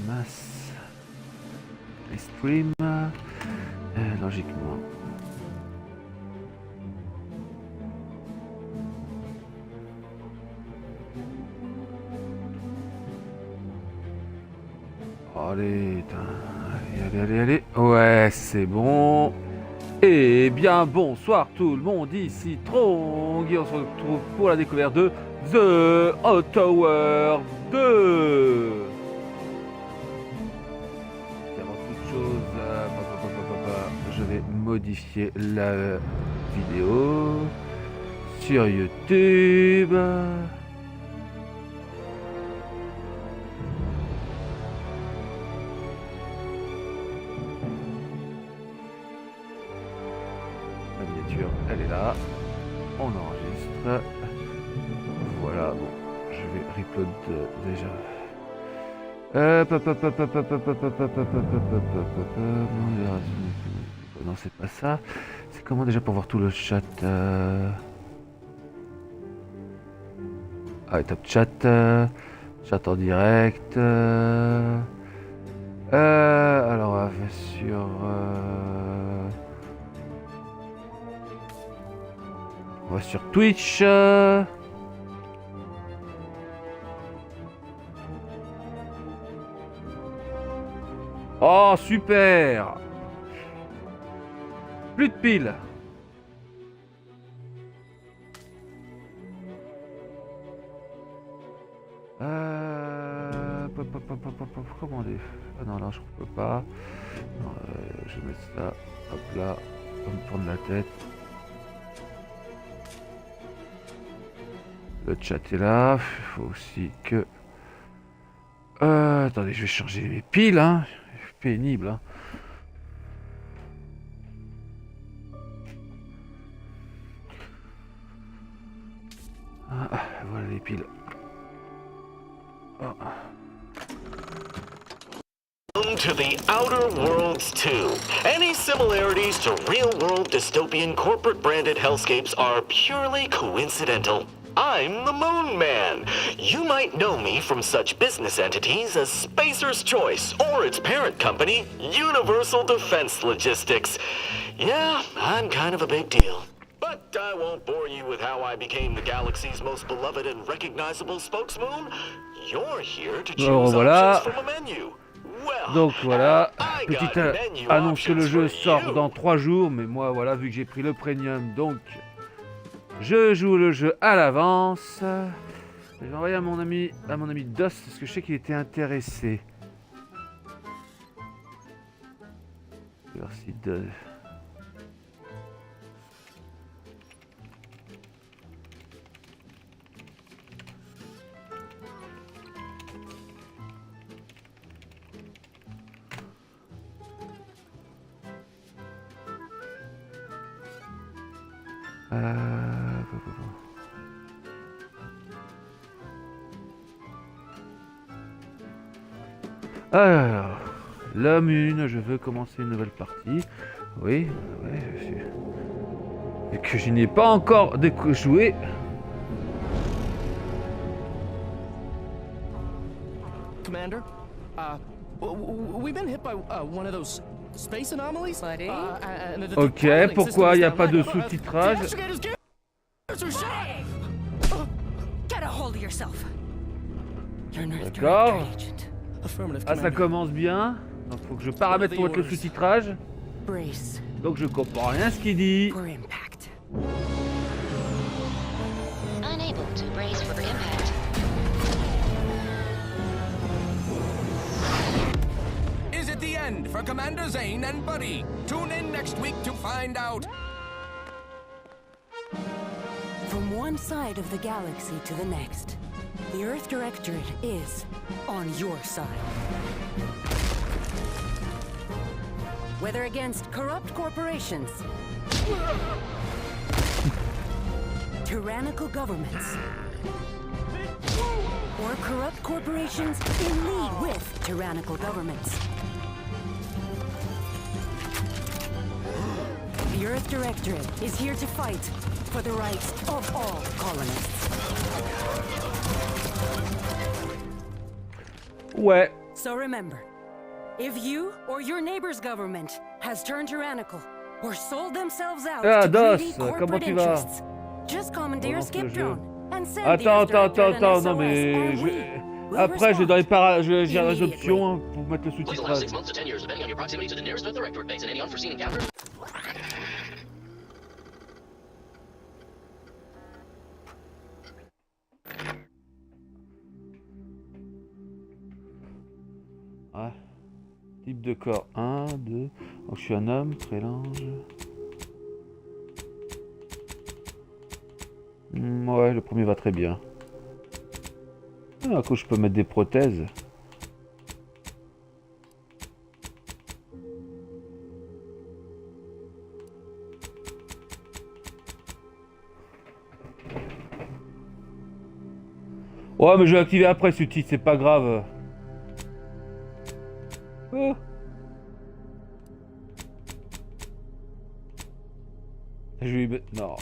Masse. Et stream. Logiquement. Allez, allez. Ouais, c'est bon. Eh bien, bonsoir tout le monde, ici Trong, et on se retrouve pour la découverte de The Hot Tower 2. Et avant toute chose, je vais modifier la vidéo sur YouTube. Elle est là, on enregistre. Voilà, bon, je vais reupload déjà. Non, c'est pas ça. C'est comment déjà pour voir tout le chat? Ah, top chat, chat en direct. Alors, on va sur. On va sur Twitch. Oh, super! Plus de piles. Commander. Ah non, là, je peux pas. Non, je vais mettre ça. Hop là. On va me prendre la tête. Le chat est là, il faut aussi que... attendez, je vais changer mes piles, hein. C'est pénible, hein. Ah, voilà les piles. Oh. To the Outer Worlds 2. Any similarities to real-world dystopian corporate-branded hellscapes are purely coincidental. I'm the Moon Man. You might know me from such business entities as Spacer's Choice or its parent company, Universal Defense Logistics. Yeah, I'm kind of a big deal. But I won't bore you with how I became the galaxy's most beloved and recognizable spokesmoon. You're here to choose options from a menu. Donc voilà, petite annonce que le jeu sort dans 3 jours, mais moi voilà, vu que j'ai pris le premium, donc je joue le jeu à l'avance. Je vais envoyer à mon ami DOS, parce que je sais qu'il était intéressé. Merci de... Alors, l'homme une, je veux commencer une nouvelle partie. Oui, je suis... Et que je n'ai pas encore joué. Commander, we've been hit by one of those space anomalies. Ok, pourquoi il n'y a pas de sous-titrage? D'accord. Ah, ça commence bien. Donc faut que je paramètre pour mettre le sous-titrage. Donc je comprends rien ce qu'il dit. Is it the end for Commander Zane and Buddy? Tune in next week to find out. From one side of the galaxy to the next, the Earth Directorate is on your side. Whether against corrupt corporations, tyrannical governments, or corrupt corporations in league with tyrannical governments, the Earth Directorate is here to fight for the rights of all colonists. Ouais. So remember, if you or your neighbor's government has turned tyrannical or sold themselves out Ah, to Dos, greedy comment corporate tu vas? interests, just commandeer a Relance le skip jeu. drone and send the Attends, Earth Directorate an non SOS, mais... and je- we'll Après, j'ai dans les j'ai dans les immediately. options hein, pour mettre le Please allow sous-titrage. 6 months to 10 years, depending on your proximity to the nearest Earth Directorate base and any unforeseen encounters. Ouais. Type de corps 1, 2. Donc je suis un homme, prélange. Ouais, le premier va très bien. Ah, à coup, je peux mettre des prothèses. Ouais, mais je vais activer après ce titre, c'est pas grave. Oh. Je lui... Non.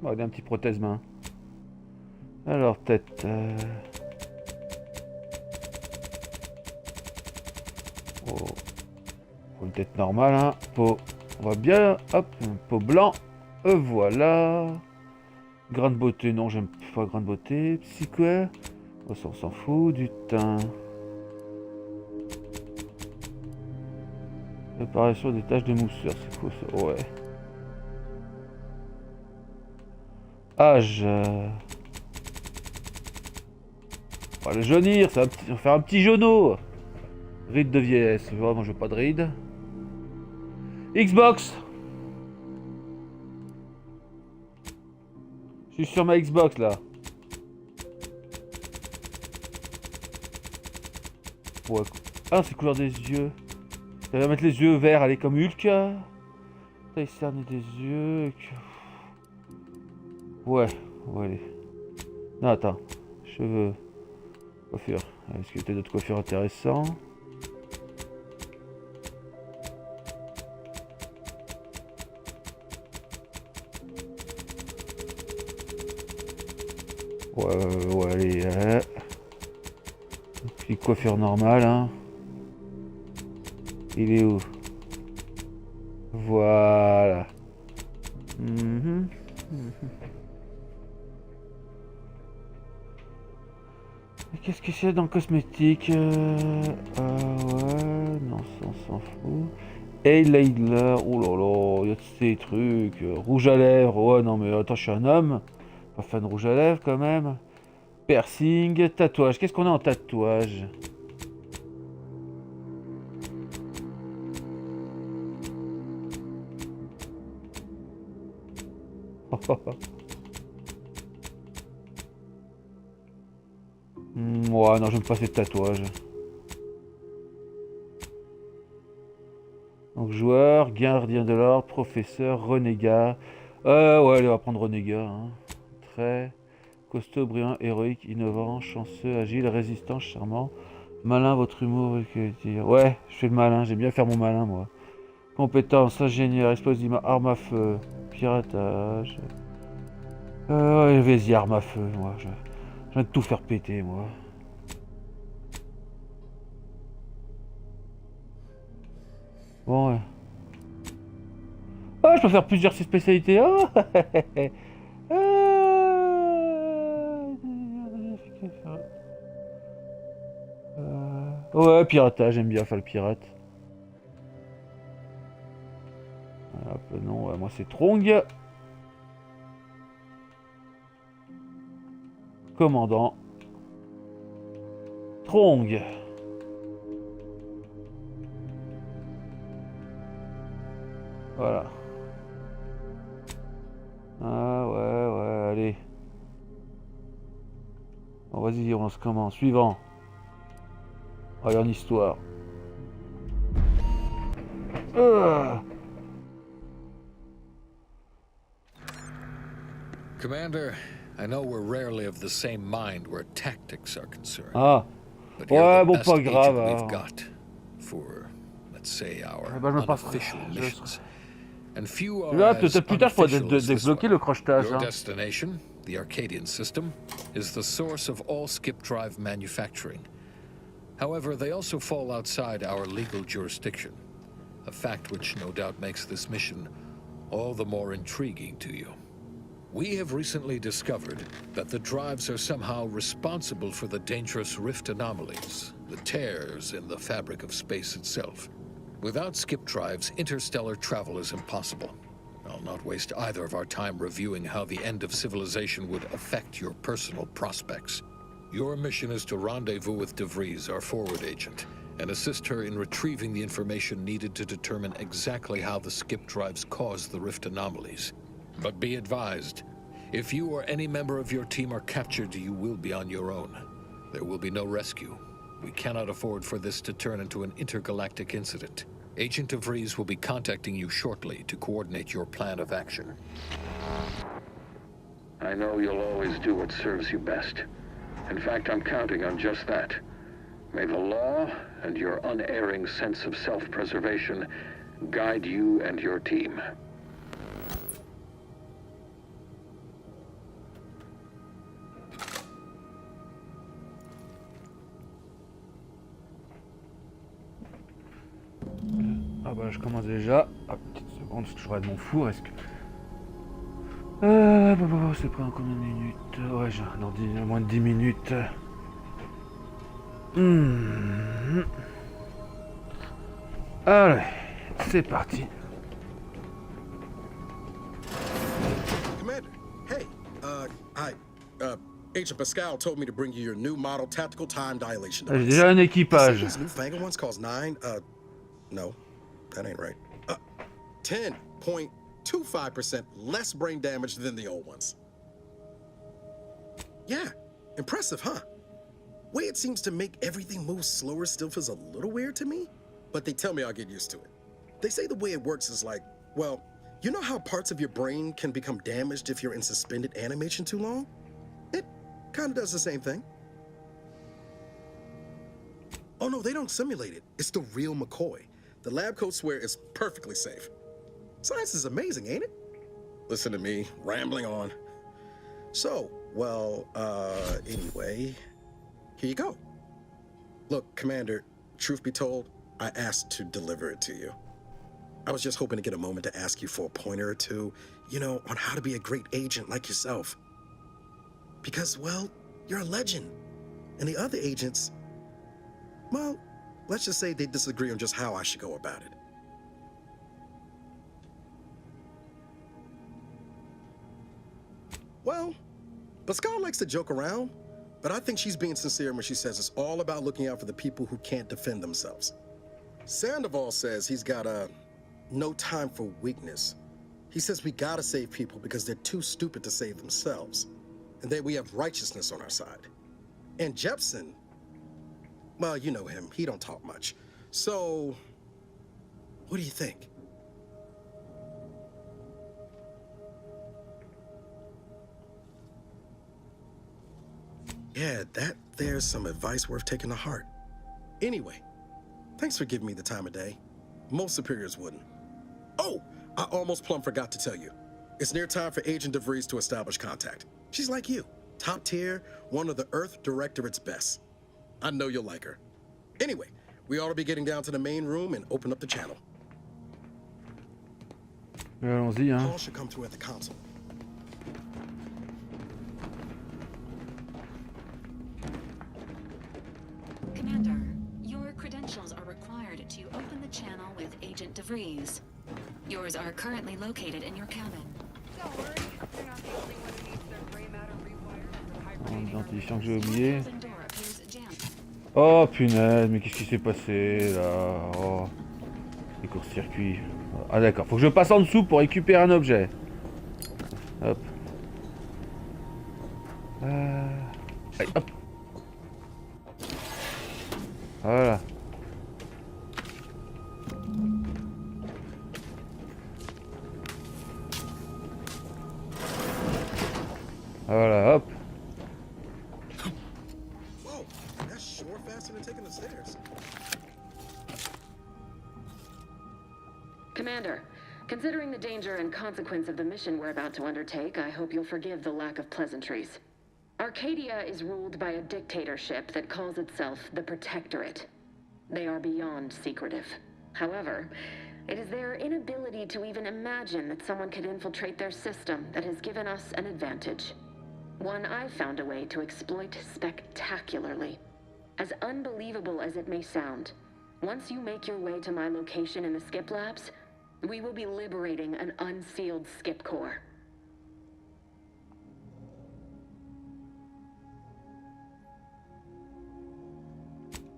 On va regarder un petit prothèse-main. Alors, tête... Oh. Pour une tête normale, hein. Peau... On va bien... Hop, peau blanc. Voilà. Grande beauté, non, j'aime pas grande beauté. Psycho... Oh, ça, on s'en fout. Du teint. Réparation des taches de mousseur, c'est faux ça, ouais. Âge. On va le jaunir, ça va faire un petit jauneau. Ride de vieillesse, vraiment je veux pas de ride. Xbox. Je suis sur ma Xbox là. Ouais. Ah, c'est couleur des yeux. Ça va mettre les yeux verts, allez, comme Hulk. Taille cernée des yeux. Ouais, allez. Non, attends. Cheveux. Coiffure. Est-ce qu'il y a d'autres coiffures intéressantes? Ouais, allez. Puis coiffure normale, hein. Il est où? Voilà. Qu'est-ce que c'est dans le cosmétique? Ouais, non, ça on s'en fout. Eyeliner, oh là là, il y a ces trucs. Rouge à lèvres, ouais, non mais attends, je suis un homme. Pas fan de rouge à lèvres quand même. Piercing, tatouage, qu'est-ce qu'on a en tatouage? Ouais, non, j'aime pas ces tatouages. Donc, joueur, gardien de l'ordre, professeur, renégat. Ouais, allez, on va prendre renégat. Hein. Très costaud, brillant, héroïque, innovant, chanceux, agile, résistant, charmant. Malin, votre humour, ouais, je fais le malin, j'aime bien faire mon malin, moi. Compétence, ingénieur, explosif, arme à feu, piratage. Vas-y, arme à feu, moi. Je viens de tout faire péter, moi. Bon, ouais. Ah, je peux faire plusieurs spécialités. Oh ouais, piratage, j'aime bien faire le pirate. Hop, non, ouais, moi c'est Trong. Commandant. Trong. Voilà. Ah ouais, allez. Bon, vas-y, on lance comment? Suivant. Allez, en histoire. Commander, I know we're rarely of the same mind where tactics are concerned. Ah. But Ouais, you're the bon, best pas agent grave. we've Alors. got for, let's say, our Bah, je me passerai. unofficial missions. and few Là, are as peut-être plus tard, je pourrais unofficial as this débloquer one. le crochetage. Your Hein. destination, the Arcadian system, is the source of all skip drive manufacturing. However, they also fall outside our legal jurisdiction, a fact which no doubt makes this mission all the more intriguing to you. We have recently discovered that the drives are somehow responsible for the dangerous rift anomalies, the tears in the fabric of space itself. Without skip drives, interstellar travel is impossible. I'll not waste either of our time reviewing how the end of civilization would affect your personal prospects. Your mission is to rendezvous with DeVries, our forward agent, and assist her in retrieving the information needed to determine exactly how the skip drives cause the rift anomalies. But be advised, if you or any member of your team are captured, you will be on your own. There will be no rescue. We cannot afford for this to turn into an intergalactic incident. Agent DeVries will be contacting you shortly to coordinate your plan of action. I know you'll always do what serves you best. In fact, I'm counting on just that. May the law and your unerring sense of self-preservation guide you and your team. Ah bah je commence déjà. Ah, petite seconde, parce que je regarde mon four, est-ce que... c'est pris en combien de minutes? Ouais, j'ai dans moins de 10 minutes. Allez, c'est parti. Commander, hey, Agent Pascal told me to bring you your new model tactical time dilation J'ai device. déjà un équipage. These newfangled ones cost 9, no, that ain't right. 10.25% less brain damage than the old ones. Yeah, impressive, huh? Way it seems to make everything move slower still feels a little weird to me, but they tell me I'll get used to it. They say the way it works is like, well, you know how parts of your brain can become damaged if you're in suspended animation too long? It kind of does the same thing. Oh no, they don't simulate it. It's the real McCoy. The lab coats swear it's perfectly safe. Science is amazing, ain't it? Listen to me, rambling on. So, well, anyway, here you go. Look, Commander, truth be told, I asked to deliver it to you. I was just hoping to get a moment to ask you for a pointer or two, you know, on how to be a great agent like yourself. Because, well, you're a legend. And the other agents, well, let's just say they disagree on just how I should go about it. Well, Pascal likes to joke around, but I think she's being sincere when she says it's all about looking out for the people who can't defend themselves. Sandoval says he's got no time for weakness. He says we gotta save people because they're too stupid to save themselves, and that we have righteousness on our side. And Jepson, well, you know him, he don't talk much. So, what do you think? Yeah, there's some advice worth taking to heart. Anyway, thanks for giving me the time of day. Most superiors wouldn't. Oh, I almost plumb forgot to tell you. It's near time for Agent DeVries to establish contact. She's like you, top tier, one of the Earth Directorate's best. I know you'll like her. Anyway, we ought to be getting down to the main room and open up the channel. Allons-y, hein. Call should come through at the console. Commander, your credentials are required to open the channel with Agent DeVries. Yours are currently located in your cabin. Don't worry, you're not the only one who needs their gray matter rewired for Identifiant que j'ai oublié. Cabin door appears jammed. Oh punaise, mais qu'est-ce qui s'est passé là? Oh. Les courts-circuits. Ah d'accord, faut que je passe en dessous pour récupérer un objet. Hop. Allez, hop. Voilà. Voilà, hop. Whoa, that's sure faster than taking the stairs. Commander, Considering the danger and consequence of the mission we're about to undertake, I hope you'll forgive the lack of pleasantries. Arcadia is ruled by a dictatorship that calls itself the Protectorate. They are beyond secretive. However, it is their inability to even imagine that someone could infiltrate their system that has given us an advantage. One I've found a way to exploit spectacularly. As unbelievable as it may sound, once you make your way to my location in the Skip Labs, we will be liberating an unsealed Skip core.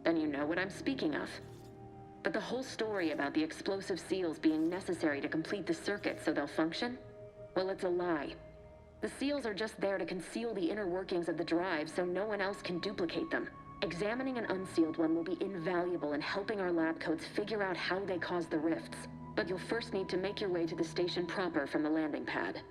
Then you know what I'm speaking of. But the whole story about the explosive seals being necessary to complete the circuit so they'll function? Well, it's a lie. The seals are just there to conceal the inner workings of the drive so no one else can duplicate them. Examining an unsealed one will be invaluable in helping our lab coats figure out how they cause the rifts. But you'll first need to make your way to the station proper from the landing pad.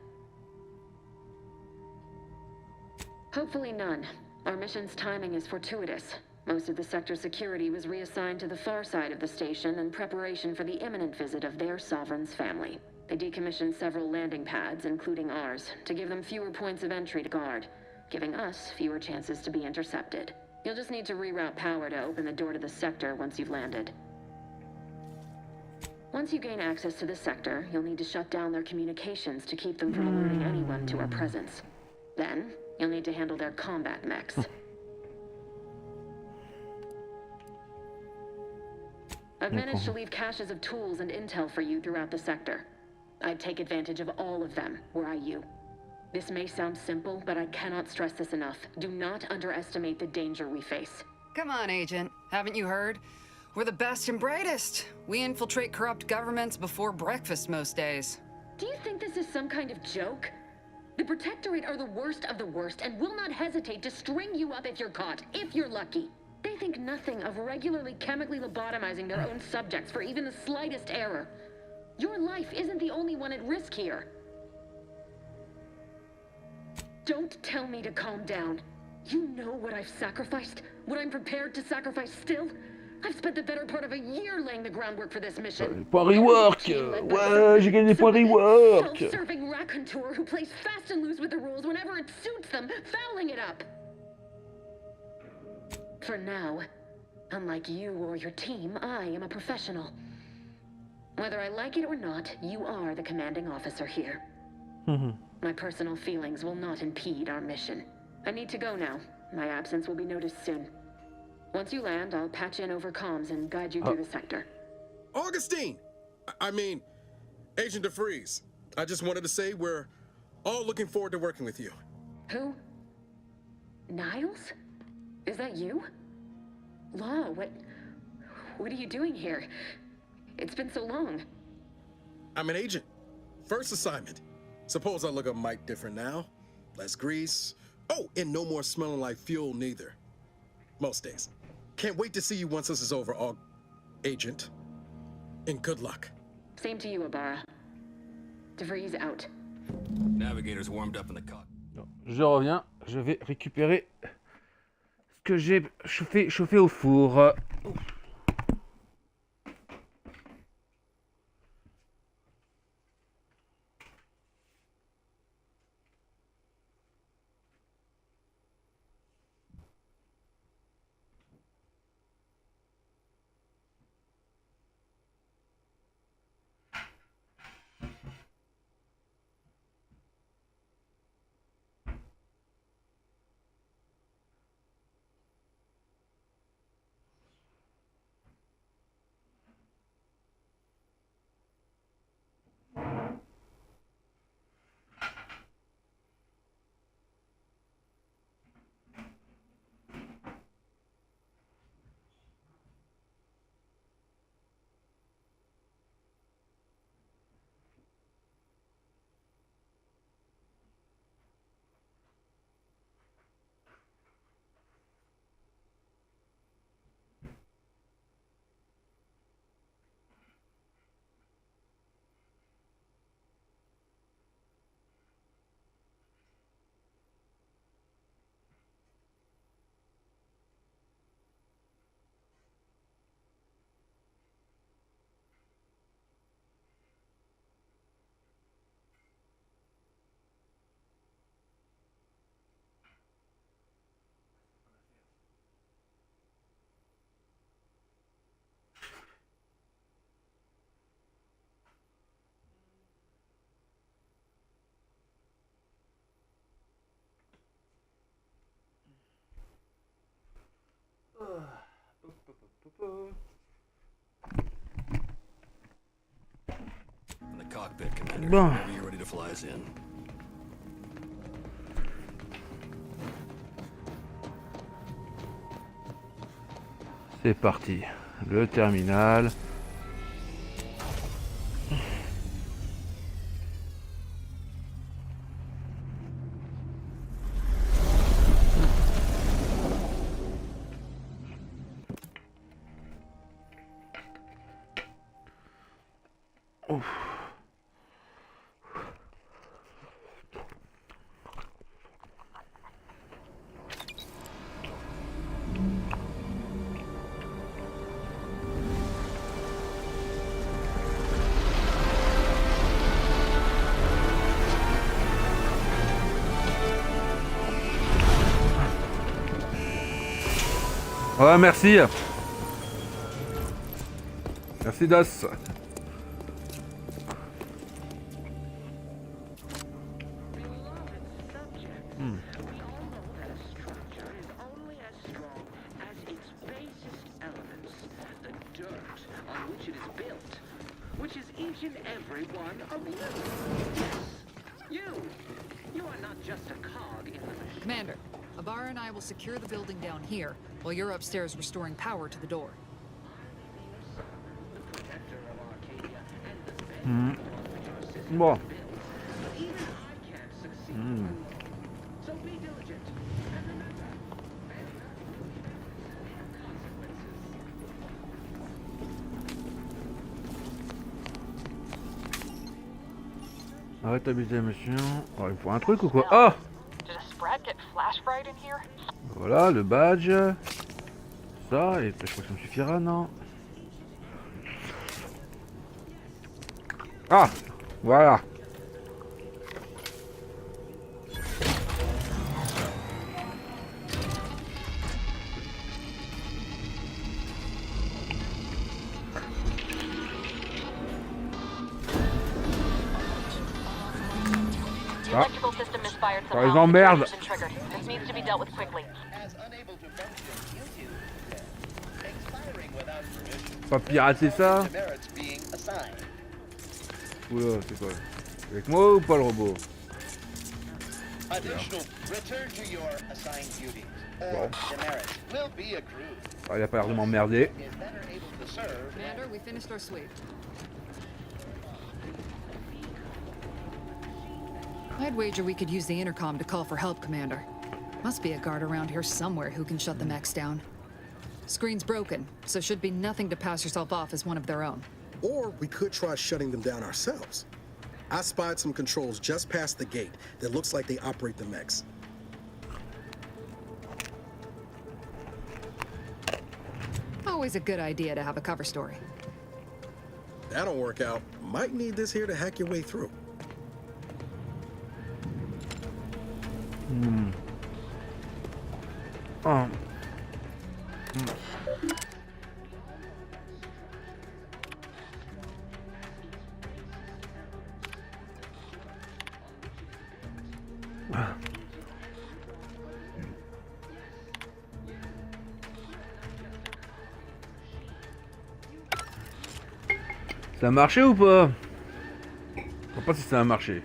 Hopefully none. Our mission's timing is fortuitous. Most of the sector security was reassigned to the far side of the station in preparation for the imminent visit of their sovereign's family. They decommissioned several landing pads, including ours, to give them fewer points of entry to guard, giving us fewer chances to be intercepted. You'll just need to reroute power to open the door to the sector once you've landed. Once you gain access to the sector, you'll need to shut down their communications to keep them from alerting anyone to our presence. Then, you'll need to handle their combat mechs. I've managed to leave caches of tools and intel for you throughout the sector. I'd take advantage of all of them, were I you. This may sound simple, but I cannot stress this enough. Do not underestimate the danger we face. Come on, Agent. Haven't you heard? We're the best and brightest. We infiltrate corrupt governments before breakfast most days. Do you think this is some kind of joke? The Protectorate are the worst of the worst and will not hesitate to string you up if you're caught, if you're lucky. They think nothing of regularly chemically lobotomizing their own subjects for even the slightest error. Your life isn't the only one at risk here. Don't tell me to calm down. You know what I've sacrificed? What I'm prepared to sacrifice still? I've spent the better part of a year laying the groundwork for this mission. Points rework! Ouais, j'ai gagné des points rework! Self-serving raconteur who plays fast and loose with the rules whenever it suits them, fouling it up. For now, unlike you or your team, I am a professional. Whether I like it or not, you are the commanding officer here. My personal feelings will not impede our mission. I need to go now. My absence will be noticed soon. Once you land, I'll patch in over comms and guide you through the sector. Augustine! I mean, Agent DeFreeze. I just wanted to say we're all looking forward to working with you. Who? Niles? Is that you? Law, what are you doing here? It's been so long. I'm an agent. First assignment. Suppose I look a mite different now. Less grease. Oh, and no more smelling like fuel neither. Most days. Can't wait to see you once this is over, Agent. And good luck. Same to you, Ibarra. DeVries out. Navigator's warmed up in the cockpit. Je reviens, je vais récupérer ce que j'ai chauffé au four. In the cockpit, Commander. Bon. Whenever you're ready to fly us in. C'est parti. Le terminal. Ouf. Ouais, merci. Merci Das. Commander, Abara and I will secure the building down here, while you're upstairs restoring power to the door. Bon. Arrête d'abuser, monsieur. Oh, il faut un truc ou quoi? Oh! Voilà, le badge. Ça, et je crois que ça me suffira, non? Ah! Voilà. Ah. Ça les emmerde. Pas pirater ça. Oula, c'est quoi? Avec moi ou pas le robot? Bon. Ah, il a pas l'air de m'emmerder. Commander, we finished our sweep. I'd wager we could use the intercom to call for help, Commander. Must be a guard around here somewhere who can shut the mechs down. Screen's broken, so should be nothing to pass yourself off as one of their own. Or we could try shutting them down ourselves. I spied some controls just past the gate that looks like they operate the mechs. Always a good idea to have a cover story. That'll work out. Might need this here to hack your way through. Oh. Ça a marché ou pas? Je sais pas si ça a marché.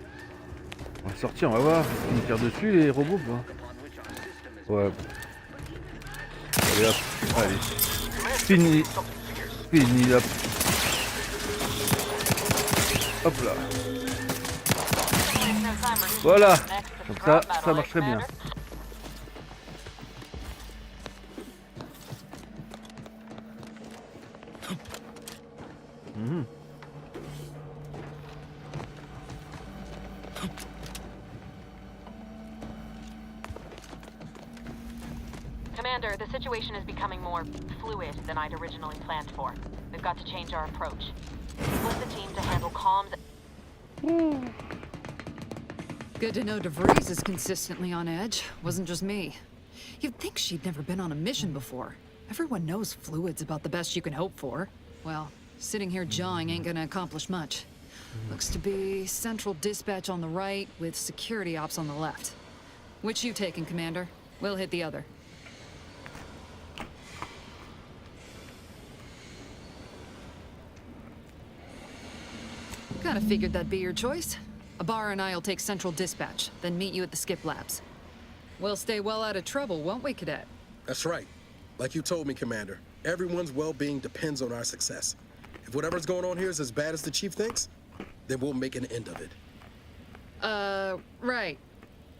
On va sortir, on va voir. Est-ce qu'ils nous tirent dessus les robots ou pas? Ouais. Allez hop, allez. Fini. Fini hop. Hop là. Voilà. Comme ça marche très bien. Commander, the situation is becoming more fluid than I'd originally planned for. We've got to change our approach. Split the team to handle comms. Good to know DeVries is consistently on edge. Wasn't just me. You'd think she'd never been on a mission before. Everyone knows fluid's about the best you can hope for. Well, sitting here jawing ain't gonna accomplish much. Looks to be central dispatch on the right with security ops on the left. Which you taking, Commander? We'll hit the other. Kinda figured that'd be your choice. Ibarra and I'll take Central Dispatch, then meet you at the Skip Labs. We'll stay well out of trouble, won't we, Cadet? That's right. Like you told me, Commander, everyone's well-being depends on our success. If whatever's going on here is as bad as the Chief thinks, then we'll make an end of it. Right.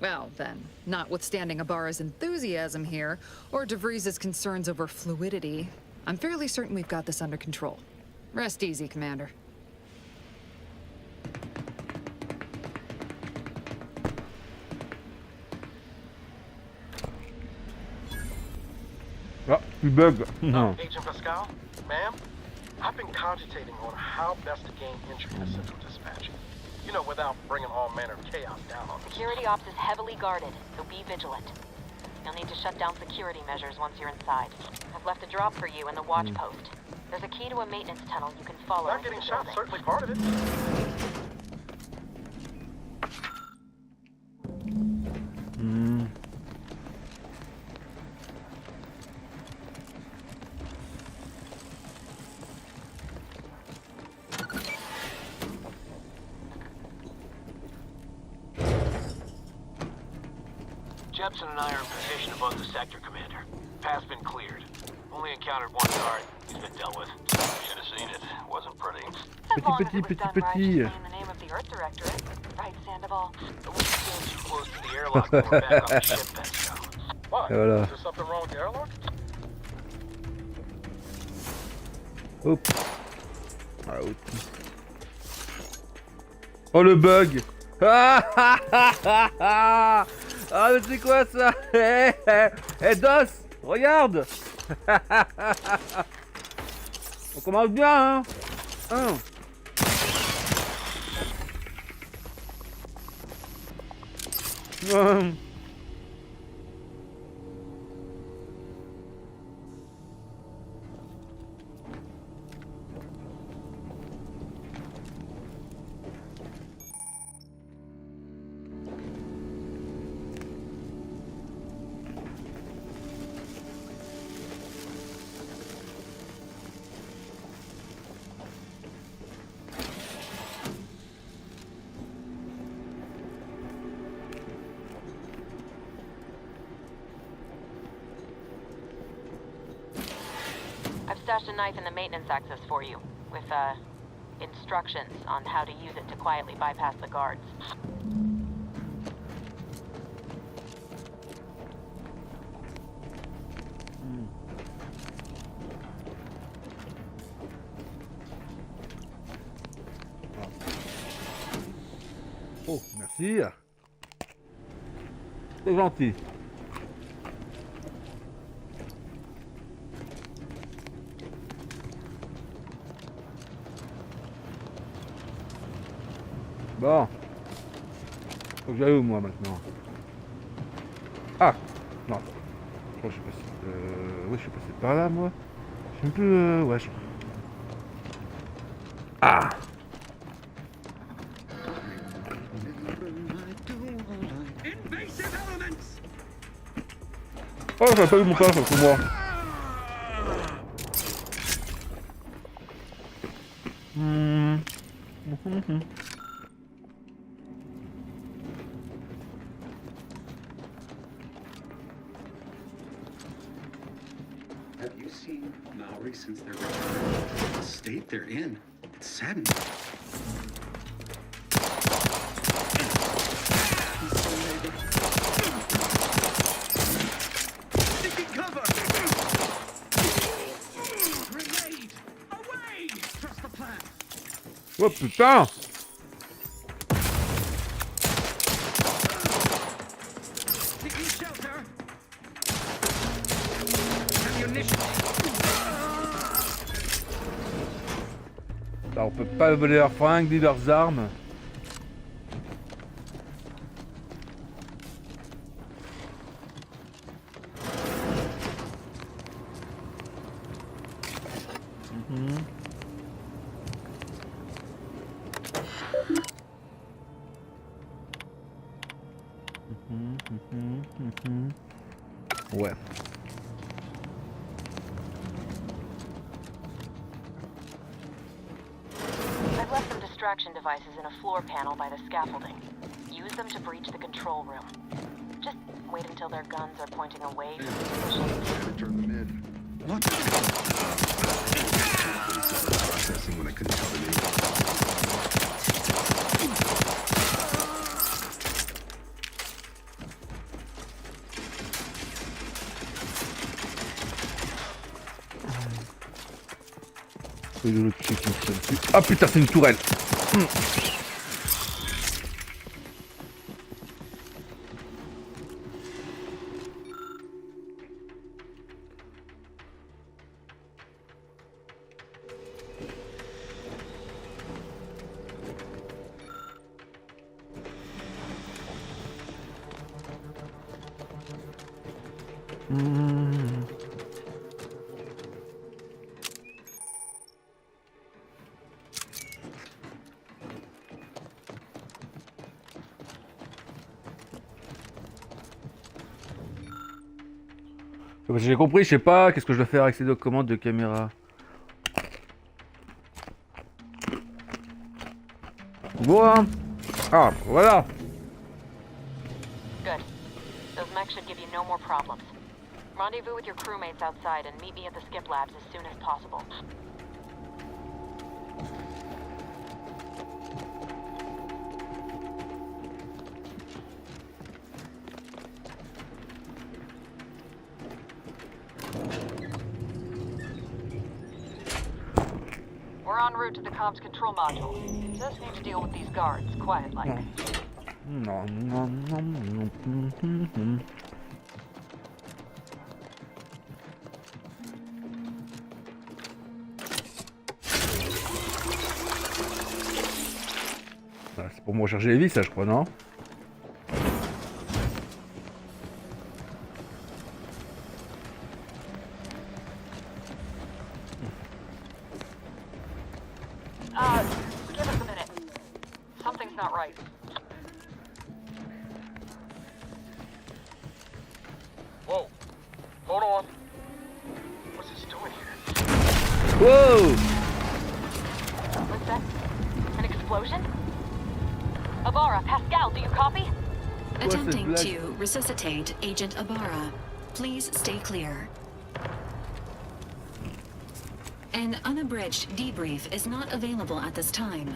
Well, then, notwithstanding Ibarra's enthusiasm here, or DeVries' concerns over fluidity, I'm fairly certain we've got this under control. Rest easy, Commander. Ah, tu bug. Non. Agent Pascal, ma'am, I've been cogitating on how best to gain entry to Central Dispatch. You know, without bringing all manner of chaos down on us. Security ops is heavily guarded, so be vigilant. You'll need to shut down security measures once you're inside. I've left a drop for you in the watch post. There's a key to a maintenance tunnel you can follow. Not getting shot, certainly part of it. Jepson and I are in position above the sector, Commander. Path's been cleared. Only encountered one guard. He's been dealt with. Should have seen it. Wasn't pretty. As long as it was done right, just saying the name of the Earth Directorate. Right, Sandoval? I wouldn't stand too close to the airlock when we're back on the ship then, so. What? Voilà. Is there something wrong with the airlock? Hop. Ah, hop. Oh le bug. Ah mais c'est quoi ça? Eh Dos, regarde. On commence bien hein. I've stashed a knife in the maintenance access for you, with, instructions on how to use it to quietly bypass the guards. Oh, merci. C'est gentil. Bon. Faut que j'aille où moi maintenant? Ah! Non. Je crois que je suis passé. Oui, je suis passé par là moi. Je suis un peu. Ouais, je. Ah! Oh, j'avais pas eu mon casque pour moi. Have you seen Maori since their return? The state they're in, it's saddening. Taking cover! Grenade! Away! Trust the plan. Oh putain! Taking shelter! Ammunition! Bah, on peut pas voler leurs fringues ni leurs armes. Ouais. I've left some extraction devices in a floor panel by the scaffolding. Use them to breach the control room. Just wait until their guns are pointing away from the station. Turn them in. What? Processing when I couldn't tell the name. Ah putain, c'est une tourelle. J'ai compris, je sais pas, qu'est-ce que je dois faire avec ces deux commandes de caméra. Bon, ah, voilà. Good. Those mechs should give you no more problems. Rendezvous with your crewmates outside and meet me at the skip labs as soon as possible. We're en route to the comms control module. Just need to deal with these guards, quiet-like. Non, non, non, non. C'est pour me recharger les vis, ça, je crois, non? Give us a minute. Something's not right. Whoa. Hold on. What's this doing here? Whoa! What's that? An explosion? Abara, Pascal, do you copy? Attempting to resuscitate Agent Abara. Please stay clear. An unabridged debrief is not available at this time,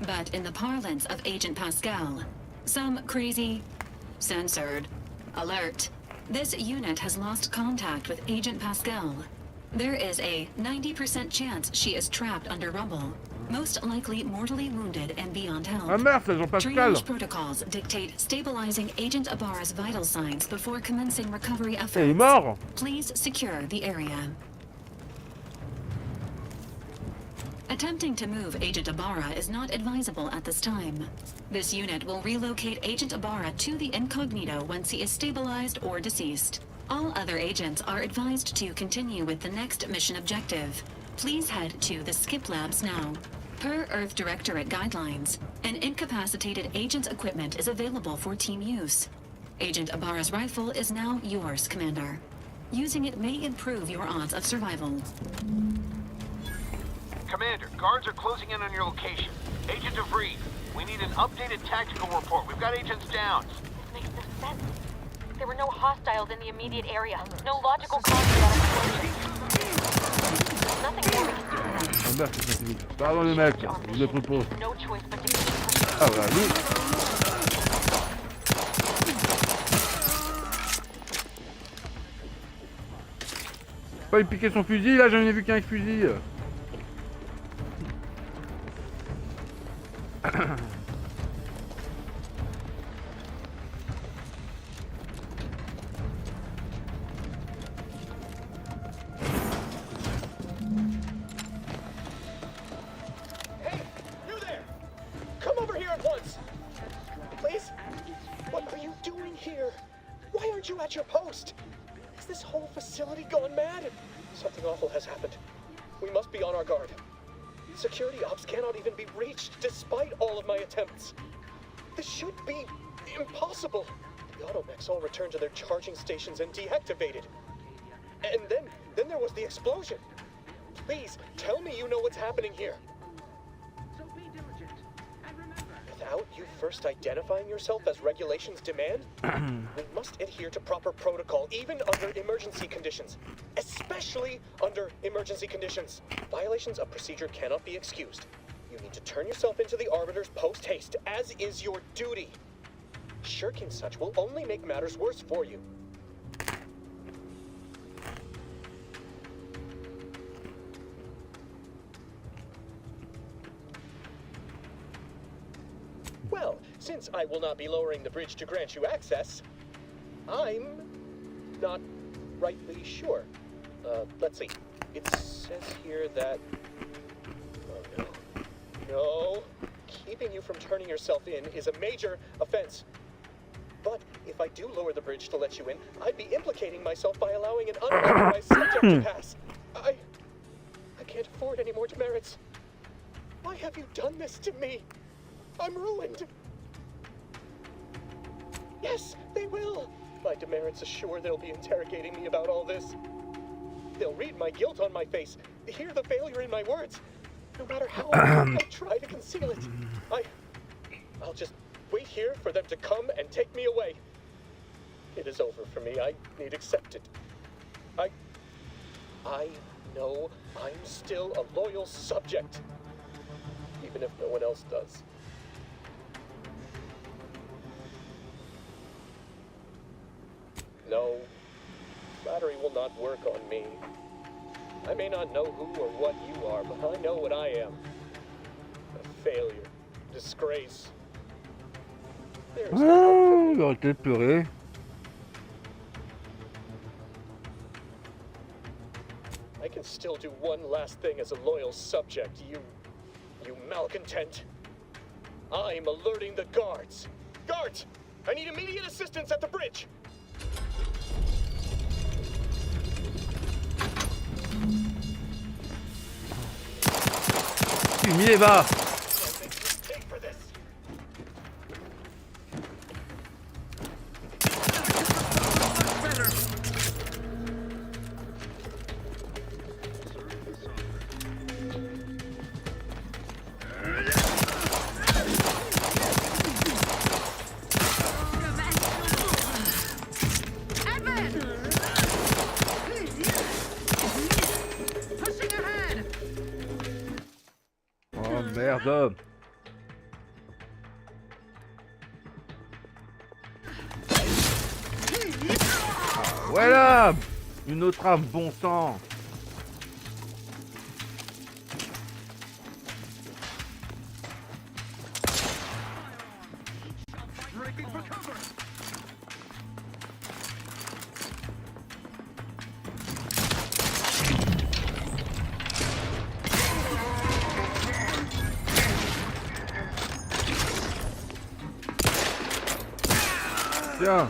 but in the parlance of Agent Pascal, some crazy, censored, alert. This unit has lost contact with Agent Pascal. There is a 90% chance she is trapped under rubble, most likely mortally wounded and beyond help. Ah merde, c'est Jean-Pascal. Triage protocols dictate stabilizing Agent Abara's vital signs before commencing recovery efforts. Il est mort. Please secure the area. Attempting to move Agent Abara is not advisable at this time. This unit will relocate Agent Abara to the incognito once he is stabilized or deceased. All other agents are advised to continue with the next mission objective. Please head to the skip labs now. Per Earth Directorate guidelines, an incapacitated agent's equipment is available for team use. Agent Abara's rifle is now yours, Commander. Using it may improve your odds of survival. Commander, guards are closing in on your location. Agent DeVries, we need an updated tactical report. We've got agents down. This makes no sense. There were no hostiles in the immediate area. No logical cause for that explosion. There's nothing more we can do with that. Ah merde, c'est vite. Pardon les mecs, vous êtes repos. No choice but to keep Ah voilà, lui. Pas lui piquer son fusil, là j'en ai vu qu'un fusil. Come over here at once! Please? What are you doing here? Why aren't you at your post? Has this whole facility gone mad? Something awful has happened. We must be on our guard. Security ops cannot even be reached despite all of my attempts. This should be impossible. The automechs all returned to their charging stations and deactivated. And then there was the explosion. Please, tell me you know what's happening here. Without you first identifying yourself as regulations demand, we must adhere to proper protocol, even under emergency conditions. Especially under emergency conditions. Violations of procedure cannot be excused. You need to turn yourself into the Arbiters post-haste, as is your duty. Shirking such will only make matters worse for you. Well, since I will not be lowering the bridge to grant you access, I'm not rightly sure. Let's see. It says here that... Oh no. No. Keeping you from turning yourself in is a major offense. But if I do lower the bridge to let you in, I'd be implicating myself by allowing an unauthorized subject to pass. I can't afford any more demerits. Why have you done this to me? I'm ruined. Yes, they will. My demerits assure they'll be interrogating me about all this. They'll read my guilt on my face, hear the failure in my words. No matter how I try to conceal it, I'll just wait here for them to come and take me away. It is over for me. I need accept it. I know I'm still a loyal subject, even if no one else does. No, flattery will not work on me. I may not know who or what you are, but I know what I am. A failure, disgrace. There's Ah, il aurait peut-être pleuré. I can still do one last thing as a loyal subject, you malcontent. I'm alerting the guards. Guards! I need immediate assistance at the bridge! Fumier, va! Oh merde! Voilà! Une autre arme, bon sang! Tiens!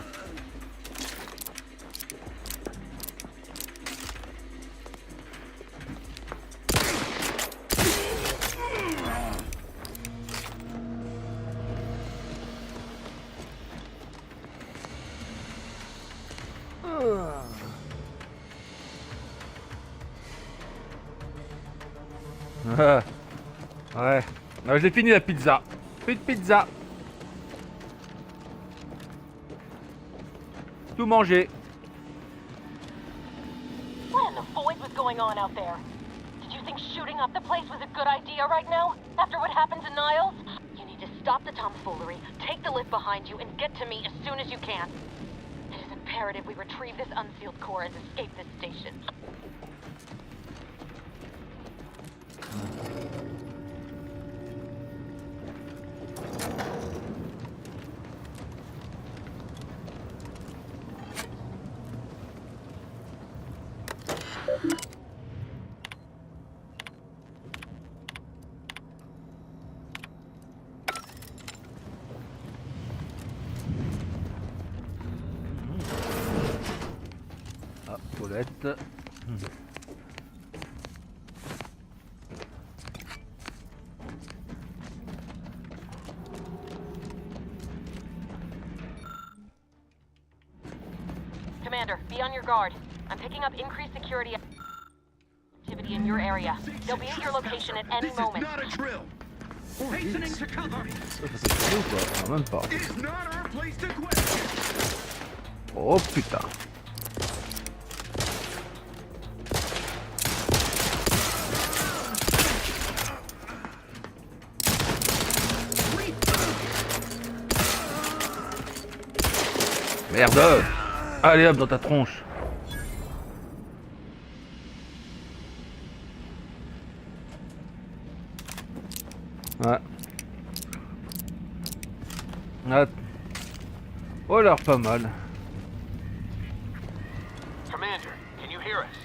Ouais. Alors, j'ai fini la pizza. Plus de pizza. Tout manger. What in the void was going on out there? Did you think shooting up the place was a good idea right now? After what happened to Niles? You need to stop the tomfoolery, take the lift behind you, and get to me as soon as you can. It is imperative we retrieve this unsealed core and escape this station. Ah, Paulette. Commander, be on your guard. I'm picking up increased security activity in your area. They'll be at your location at any moment. Not a drill. Hastening to cover. Ça fait chier ou pas? Ah, même pas. It's not our place to question. Oh putain. Merde! Allez hop dans ta tronche. Ouais. Ah. Oh, l'air pas mal. Commander, can you hear us?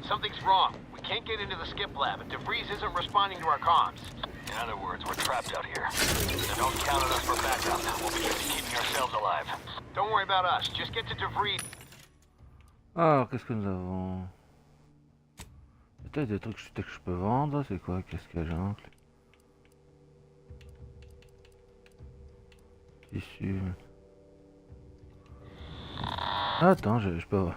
Something's wrong. We can't get into the skip lab, and DeVries isn't responding to our comms. In other words, we're trapped out here. So don't count on us for backup. We'll be just keeping ourselves alive. Don't worry about us. Just get to DeVries. Alors, qu'est-ce que nous avons? Peut-être des trucs que je peux vendre. C'est quoi? Qu'est-ce que j'ai? Tissu. Attends, je peux voir.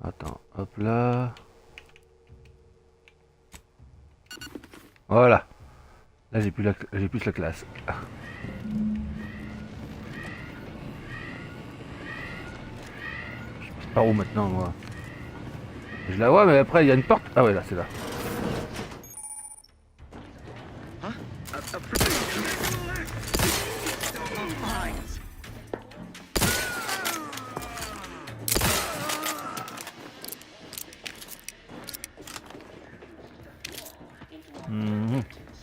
Attends, hop là. Voilà. Là j'ai plus la classe. Je passe par où maintenant moi? Je la vois mais après il y a une porte. Ah ouais là c'est là.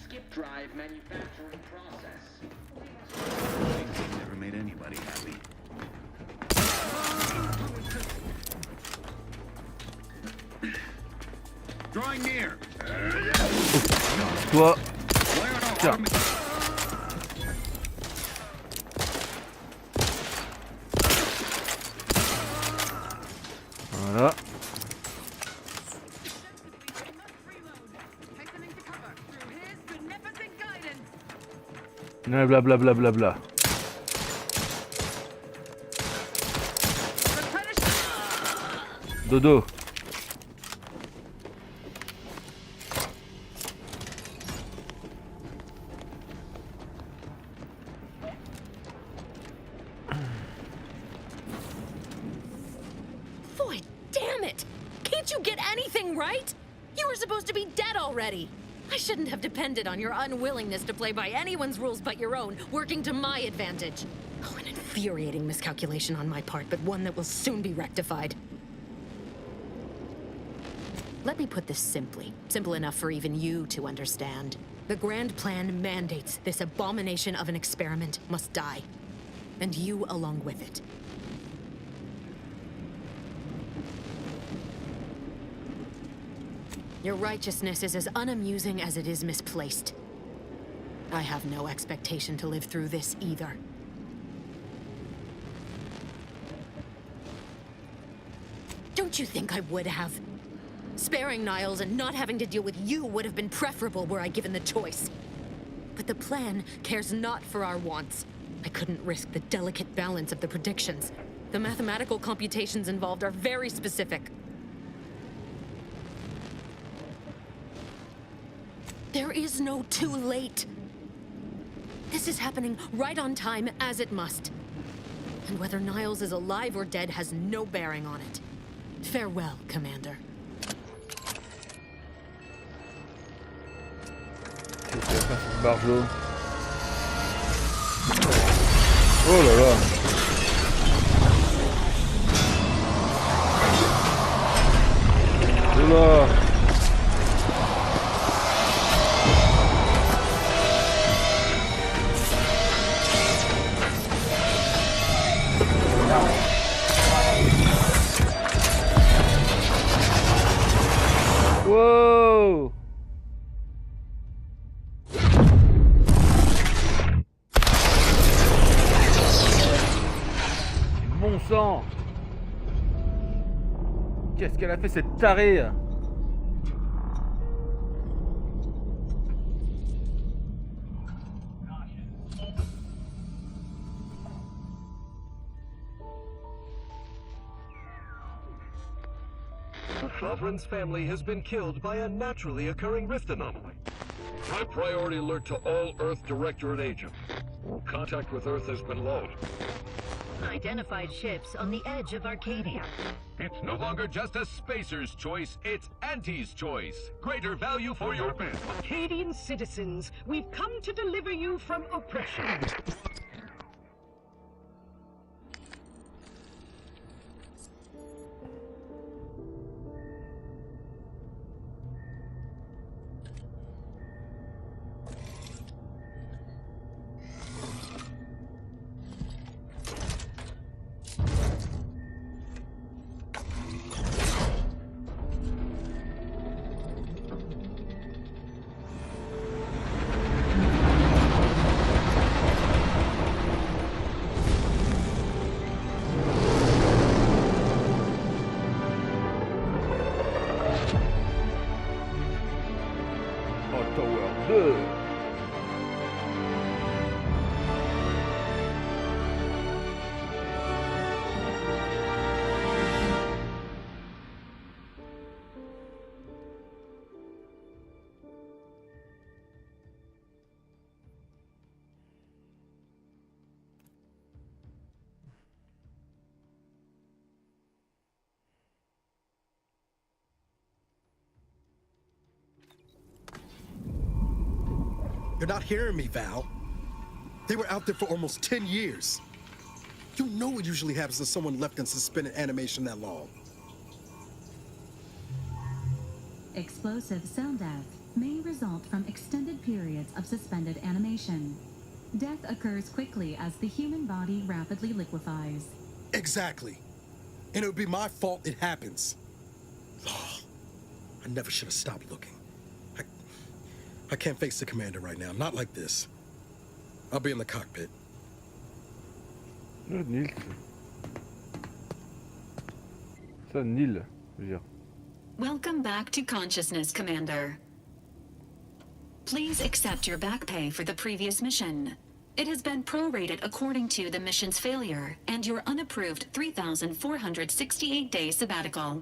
Skip drive manufacturing process. Things never made anybody happy. Drawing near. Toi. Tiens. Voilà. Blablabla. Bla, bla, bla. Dodo. Boy, damn it! Can't you get anything right? You were supposed to be dead already. I shouldn't have depended on your unwillingness to play by anyone's rules but your own, working to my advantage. Oh, an infuriating miscalculation on my part, but one that will soon be rectified. Let me put this simply, simple enough for even you to understand. The grand plan mandates this abomination of an experiment must die, and you along with it. Your righteousness is as unamusing as it is misplaced. I have no expectation to live through this either. Don't you think I would have? Sparing Niles and not having to deal with you would have been preferable were I given the choice. But the plan cares not for our wants. I couldn't risk the delicate balance of the predictions. The mathematical computations involved are very specific. There is no too late. This is happening right on time, as it must. And whether Niles is alive or dead has no bearing on it. Farewell, Commander. Barjo. Oh là là. Oh là. Wow! Bon sang! Qu'est-ce qu'elle a fait cette tarée? The Sovereign's family has been killed by a naturally occurring rift anomaly. High priority alert to all Earth Directorate agents. Contact with Earth has been low. Identified ships on the edge of Arcadia. It's no longer just a spacer's choice, it's Auntie's choice. Greater value for your bid. Arcadian citizens, we've come to deliver you from oppression. You're not hearing me, Val. They were out there for almost 10 years. You know what usually happens to someone left in suspended animation that long. Explosive cell death may result from extended periods of suspended animation. Death occurs quickly as the human body rapidly liquefies. Exactly. And it would be my fault it happens. Oh, I never should have stopped looking. I can't face the commander right now, not like this. I'll be in the cockpit. Nil. Ça, nil, je veux dire. Welcome back to consciousness, Commander. Please accept your back pay for the previous mission. It has been prorated according to the mission's failure and your unapproved 3,468-day sabbatical.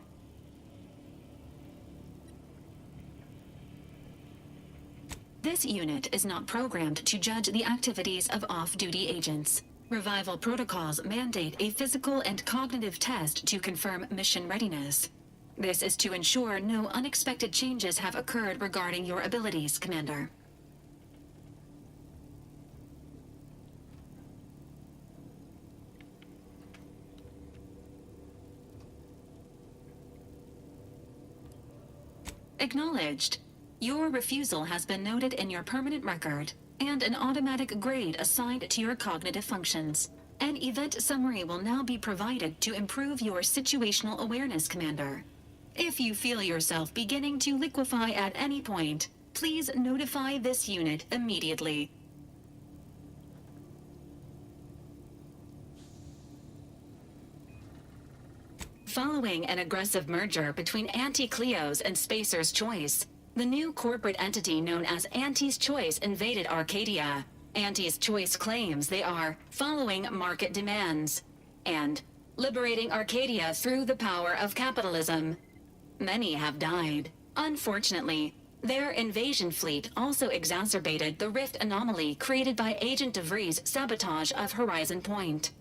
This unit is not programmed to judge the activities of off-duty agents. Revival protocols mandate a physical and cognitive test to confirm mission readiness. This is to ensure no unexpected changes have occurred regarding your abilities, Commander. Acknowledged. Your refusal has been noted in your permanent record, and an automatic grade assigned to your cognitive functions. An event summary will now be provided to improve your situational awareness, Commander. If you feel yourself beginning to liquefy at any point, please notify this unit immediately. Following an aggressive merger between Anti-Cleo's and Spacer's Choice, the new corporate entity known as Auntie's Choice invaded Arcadia. Auntie's Choice claims they are following market demands and liberating Arcadia through the power of capitalism. Many have died. Unfortunately, their invasion fleet also exacerbated the rift anomaly created by Agent DeVries' sabotage of Horizon Point.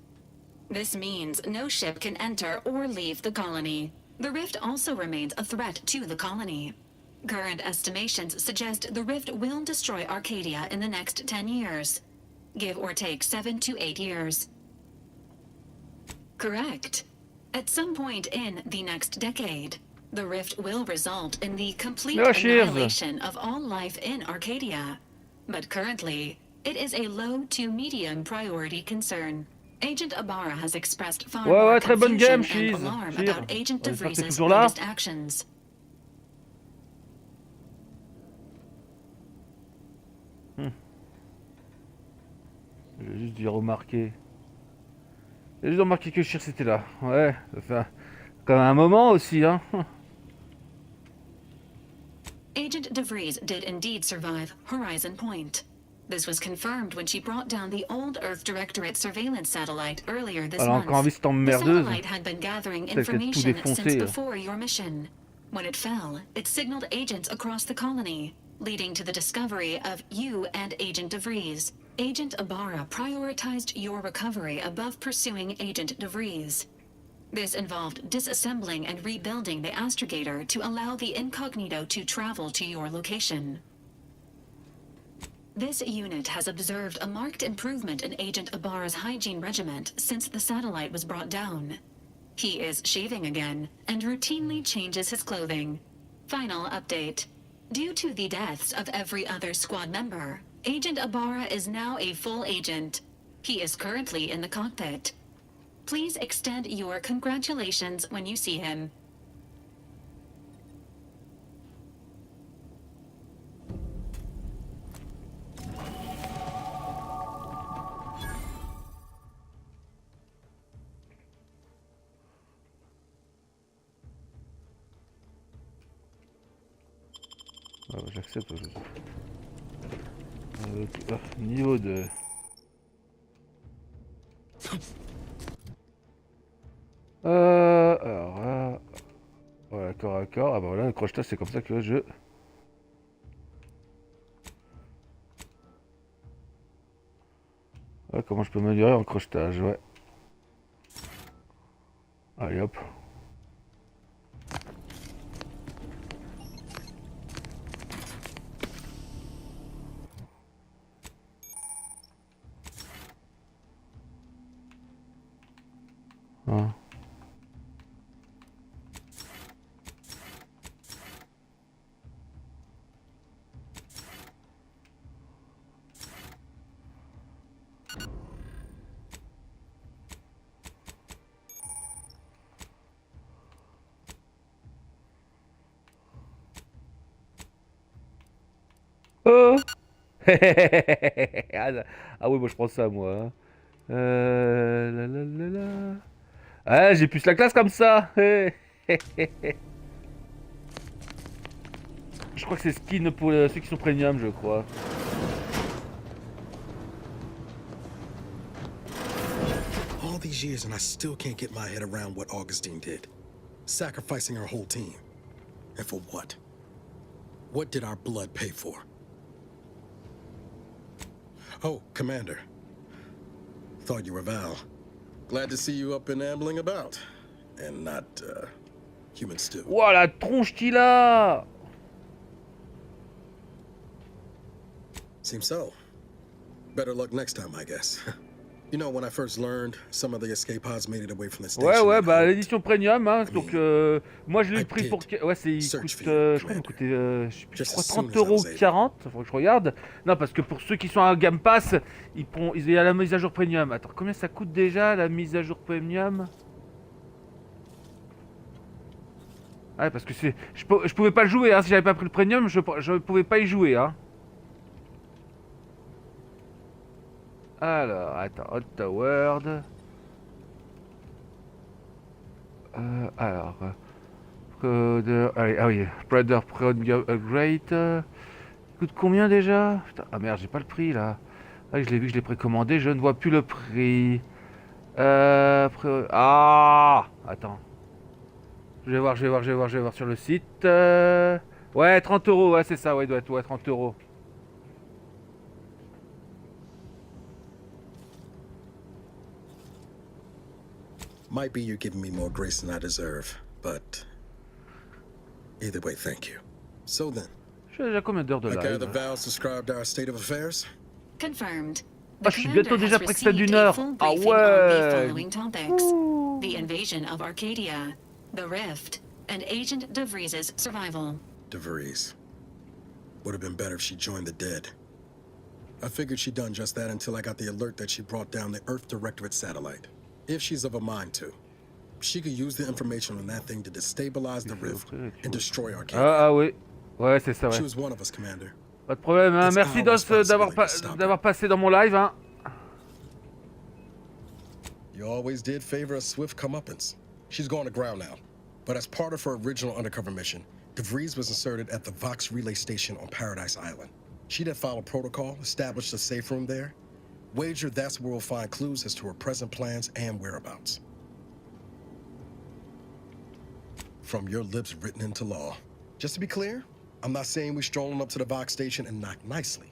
This means no ship can enter or leave the colony. The rift also remains a threat to the colony. Current estimations suggest the rift will destroy Arcadia in the next 10 years. Give or take 7 to 8 years. Correct. At some point in the next decade, the rift will result in the complete annihilation of all life in Arcadia. But currently, it is a low to medium priority concern. Agent Ibarra has expressed far more confusion and alarm about Agent DeVries' latest actions. J'ai juste dû remarquer. J'ai juste remarqué que Shir c'était là. Ouais, ça fait quand même un moment aussi, hein. Agent DeVries did indeed survive Horizon Point. This was confirmed when she brought down the old Earth Directorate surveillance satellite earlier this Elle a encore month. envie cette The emmerdeuse. satellite had been gathering Celle qui a tout information défoncé, since là. before your mission. When it fell, it signaled agents across the colony, leading to the discovery of you and Agent DeVries. Agent Ibarra prioritized your recovery above pursuing Agent DeVries. This involved disassembling and rebuilding the astrogator to allow the incognito to travel to your location. This unit has observed a marked improvement in Agent Ibarra's hygiene regiment since the satellite was brought down. He is shaving again and routinely changes his clothing. Final update. Due to the deaths of every other squad member, Agent Ibarra is now a full agent. He is currently in the cockpit. Please extend your congratulations when you see him. Ah, bah, j'accepte. Niveau 2. Alors voilà, corps à corps. Ah bah voilà, le crochetage, c'est comme ça que je... Ah, comment je peux m'améliorer en crochetage, ouais. Allez hop. Hein. Oh. Ah oui, moi je prends ça moi. Hein. La, la, la, la. Ah, j'ai plus la classe comme ça. Je crois que c'est skin pour ceux qui sont premium, je crois. All these years and I still can't get my head around what Augustine did. Sacrificing her whole team. And for what? What did our blood pay for? Oh, Commander. Thought you were Val. Glad to see you up and ambling about. And not, human stew. Ouah, la tronche qu'il a! Seems so. Better luck next time, I guess. You know, when I first learned, some of the escape pods made it away from the station. Ouais, bah l'édition premium, hein, donc moi je l'ai pris pour... Ouais, il coûte, je crois qu'il coûtait, je crois 30 € 40, faut que je regarde. Non, parce que pour ceux qui sont à Game Pass, il y a la mise à jour premium. Attends, combien ça coûte déjà, la mise à jour premium? Ouais, parce que je pouvais pas le jouer, hein, si j'avais pas pris le premium, je pouvais pas y jouer, hein. Alors, attends, Hot Tower. Alors, allez, ah oui, Predator Premium Upgrade. Coûte combien déjà? Putain, ah merde, j'ai pas le prix là. Ah, je l'ai vu que je l'ai précommandé, je ne vois plus le prix. Ah, attends. Je vais voir sur le site. Ouais, 30 €, ouais, c'est ça, ouais, il doit être, ouais, 30 €. Might be you're giving me more grace than I deserve, but either way, thank you. So then, j'ai déjà combien d'heures de live? I gather Val subscribed our state of affairs. Confirmed. Ah, je suis bientôt déjà près que ça d'une heure. Ah ouais. The invasion of Arcadia, the Rift, and Agent DeVries' survival. DeVries. Would have been better if she joined the dead. I figured she'd done just that until I got the alert that she brought down the Earth Directorate satellite. If she's of a mind to, she could use the information on that thing to destabilize the Rift and destroy Arcadia. Ah oui, ouais, c'est ça, ouais. She was one of us, Commander. Pas de problème, hein. Merci Dos d'avoir passé dans mon live, hein. You always did favor a swift comeuppance. She's going to ground now, but as part of her original undercover mission, DeVries was inserted at the Vox relay station on Paradise Island. She'd have followed protocol, established a safe room there. Wager that's where we'll find clues as to her present plans and whereabouts. From your lips written into law. Just to be clear, I'm not saying we stroll on up to the Vox station and knock nicely.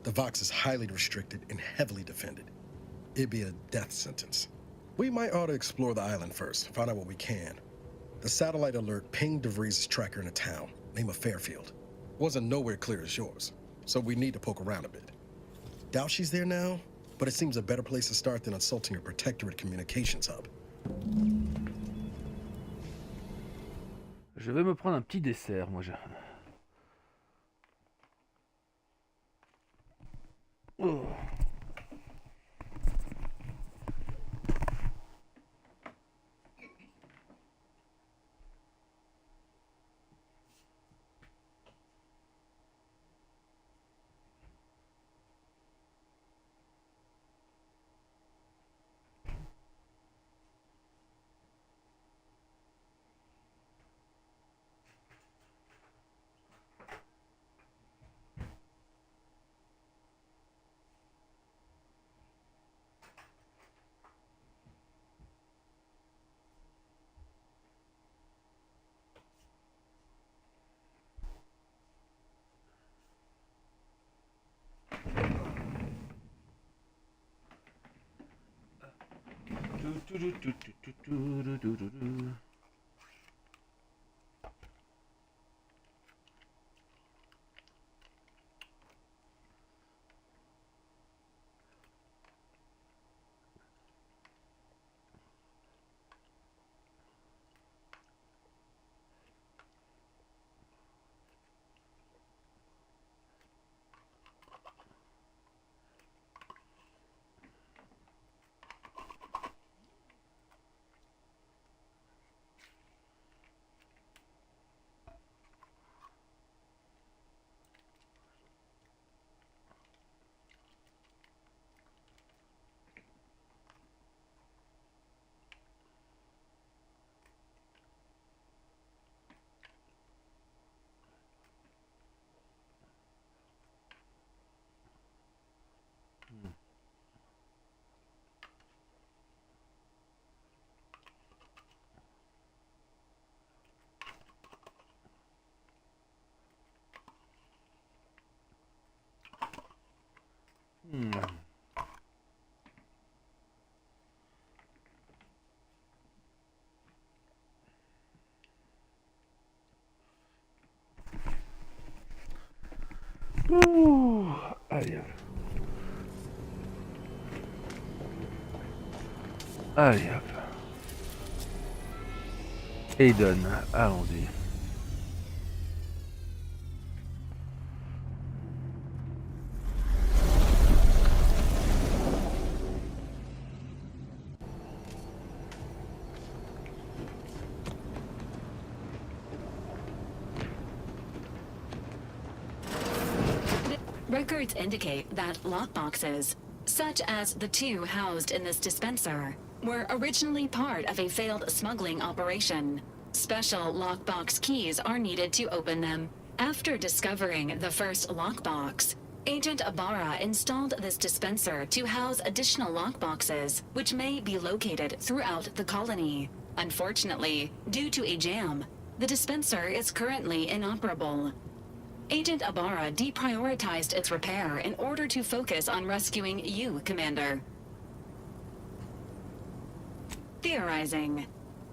The Vox is highly restricted and heavily defended. It'd be a death sentence. We might ought to explore the island first, find out what we can. The satellite alert pinged DeVries' tracker in a town, name of Fairfield. Wasn't nowhere clear as yours, so we need to poke around a bit. Doubt she's there now, but it seems a better place to start than insulting her Protectorate communications hub. Je vais me prendre un petit dessert, moi. Oh. Allez. Allez hop. Aiden, allons-y. Records indicate that lockboxes, such as the two housed in this dispenser, were originally part of a failed smuggling operation. Special lockbox keys are needed to open them. After discovering the first lockbox, Agent Ibarra installed this dispenser to house additional lockboxes, which may be located throughout the colony. Unfortunately, due to a jam, the dispenser is currently inoperable. Agent Ibarra deprioritized its repair in order to focus on rescuing you, Commander. Theorizing.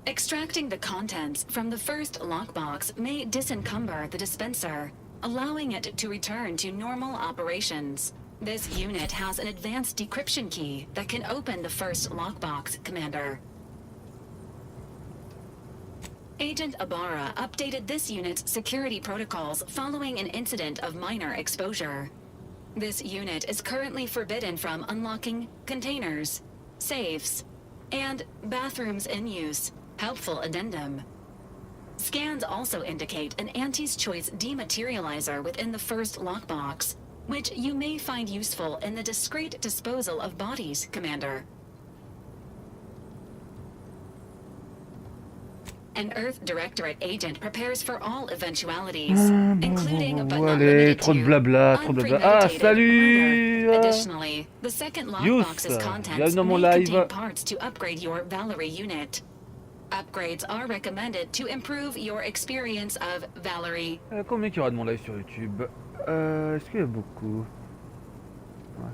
Extracting the contents from the first lockbox may disencumber the dispenser, allowing it to return to normal operations. This unit has an advanced decryption key that can open the first lockbox, Commander. Agent Ibarra updated this unit's security protocols following an incident of minor exposure. This unit is currently forbidden from unlocking containers, safes, and bathrooms in use. Helpful addendum. Scans also indicate an Auntie's Choice dematerializer within the first lockbox, which you may find useful in the discreet disposal of bodies, Commander. An Earth Directorate agent prepares for all eventualities, including but not Allez, limited trop de to blabla, trop de blabla. Ah, unpremeditated salut murder. Additionally, the second lockbox's Yous, contents bienvenue dans mon may live. contain parts to upgrade your Valerie unit. Upgrades are recommended to improve your experience of Valerie. Combien qu'il y aura de mon live sur YouTube? Est-ce qu'il y a beaucoup? Ouais.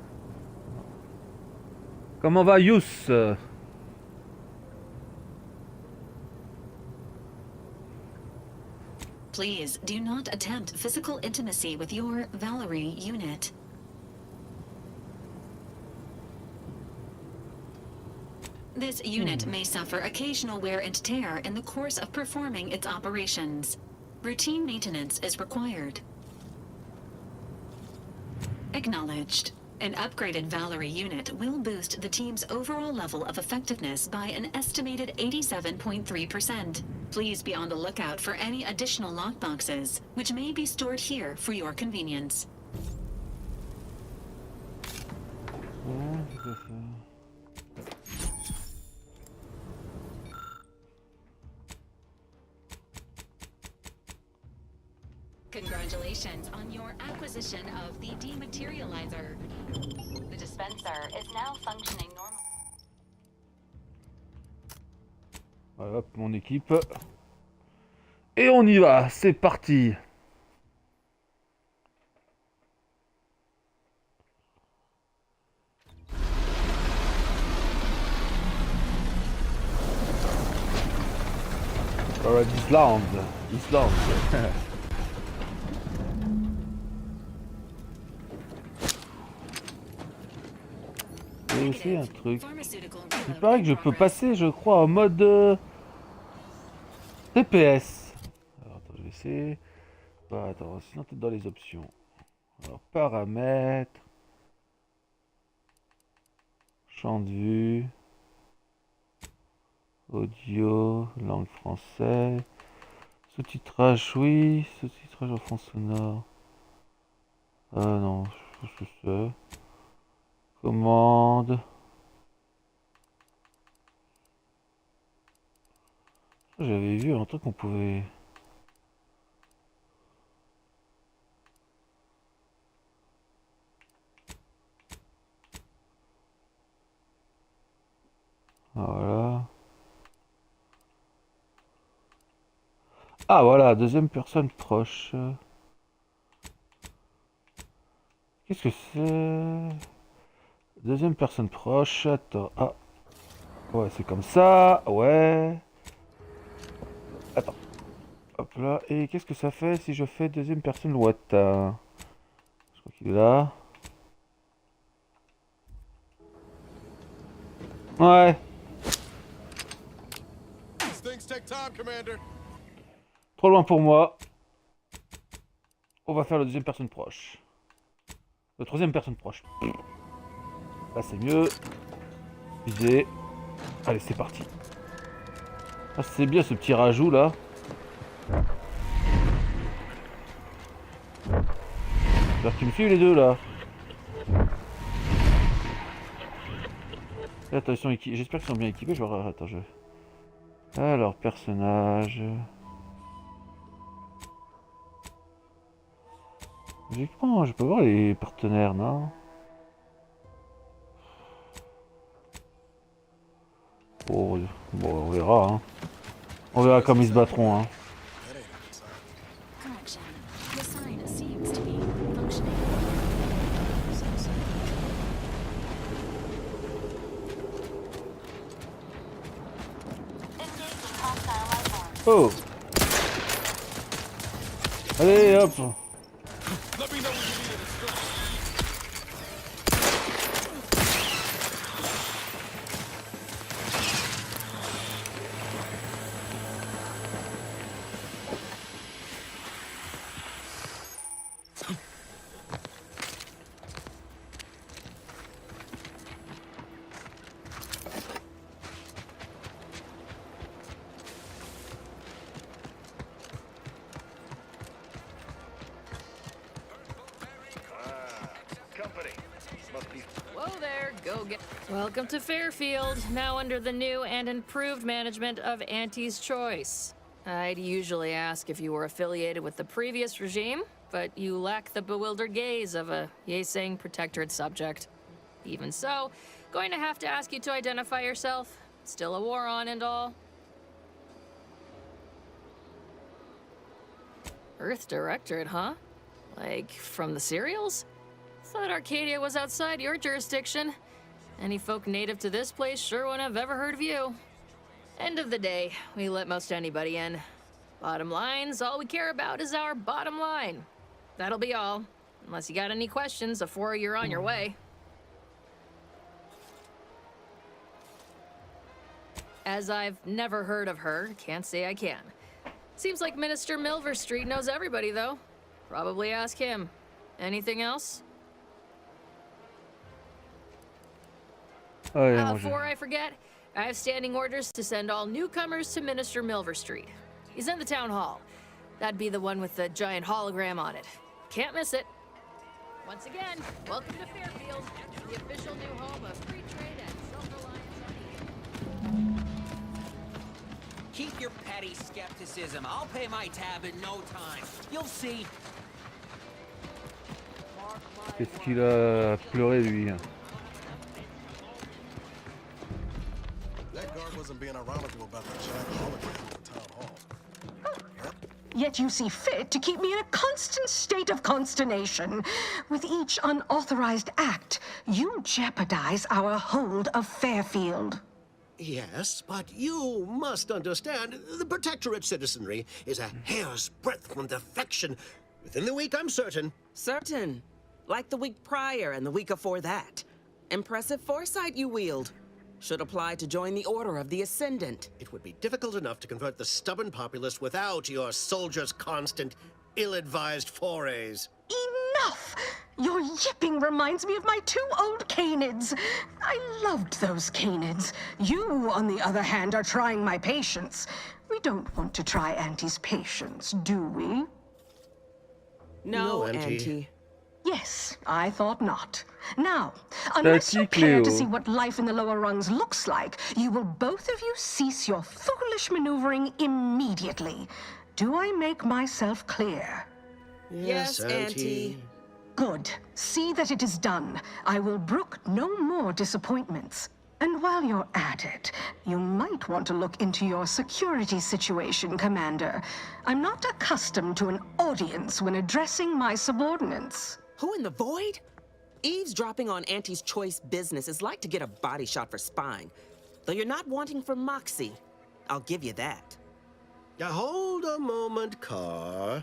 Comment va Yous? Please do not attempt physical intimacy with your Valerie unit. This unit may suffer occasional wear and tear in the course of performing its operations. Routine maintenance is required. Acknowledged. An upgraded Valerie unit will boost the team's overall level of effectiveness by an estimated 87.3%. Please be on the lookout for any additional lockboxes, which may be stored here for your convenience. Congratulations on your acquisition of the dematerializer. The dispenser is now functioning normally. Voilà, hop, mon équipe. Et on y va, c'est parti. Alright, Islande. J'ai aussi un truc. Il paraît que je peux passer, je crois, en mode TPS. Alors attends, je vais essayer. Bah, attends, sinon t'es dans les options. Alors paramètres. Champ de vue. Audio, langue française. Sous-titrage, oui. Sous-titrage en fond sonore. Ah non, je sais ce que c'est. Commande. J'avais vu un truc qu'on pouvait... Voilà. Ah voilà, deuxième personne proche. Qu'est-ce que c'est? Deuxième personne proche. Attends. Ah. Ouais, c'est comme ça. Ouais. Attends. Hop là. Et qu'est-ce que ça fait si je fais deuxième personne lointain? Je crois qu'il est là. Ouais. Trop loin pour moi. On va faire la deuxième personne proche. La troisième personne proche. Là c'est mieux. Viser. Allez, c'est parti. Ah, c'est bien ce petit rajout là. J'espère qu'ils me suivent les deux là. Attends, j'espère qu'ils sont bien équipés. Attends, Alors, personnage. Logiquement, je peux voir les partenaires, non? Oh, bon, on verra. Hein. On verra comme ils se battront. Hein. Oh! Allez, hop! Welcome to Fairfield, now under the new and improved management of Auntie's Choice. I'd usually ask if you were affiliated with the previous regime, but you lack the bewildered gaze of a Yeseng protectorate subject. Even so, going to have to ask you to identify yourself. Still a war on and all. Earth Directorate, huh? Like, from the serials? Thought Arcadia was outside your jurisdiction. Any folk native to this place sure wouldn't have ever heard of you. End of the day, we let most anybody in. Bottom line's all we care about is our bottom line. That'll be all. Unless you got any questions before you're on your way. As I've never heard of her, can't say I can. Seems like Minister Milverstreet knows everybody, though. Probably ask him. Anything else? Before I forget, I have standing orders to send all newcomers to Minister Milverstreet. He's in the town hall. That'd be the one with the giant hologram on it. Can't miss it. Once again, welcome to Fairfield, the official new home of free trade and self-reliance. Keep your petty skepticism. I'll pay my tab in no time. You'll see. Qu'est-ce qu'il a pleuré, lui? That guard wasn't being ironical about the giant hologram in the town hall. Yet you see fit to keep me in a constant state of consternation. With each unauthorized act, you jeopardize our hold of Fairfield. Yes, but you must understand, the Protectorate citizenry is a hair's breadth from defection. Within the week, I'm certain. Certain? Like the week prior and the week before that. Impressive foresight you wield. Should apply to join the Order of the Ascendant. It would be difficult enough to convert the stubborn populace without your soldiers' constant, ill-advised forays. Enough! Your yipping reminds me of my 2 old canids. I loved those canids. You, on the other hand, are trying my patience. We don't want to try Auntie's patience, do we? No, Auntie. Yes, I thought not. Now, unless you care to see Cléo. what life in the lower rungs looks like, you will both of you cease your foolish maneuvering immediately. Do I make myself clear? Yes, Auntie. Good. See that it is done. I will brook no more disappointments. And while you're at it, you might want to look into your security situation, Commander. I'm not accustomed to an audience when addressing my subordinates. Who in the void? Eavesdropping on Auntie's choice business is like to get a body shot for spying. Though you're not wanting for moxie. I'll give you that. Now, hold a moment, Carr.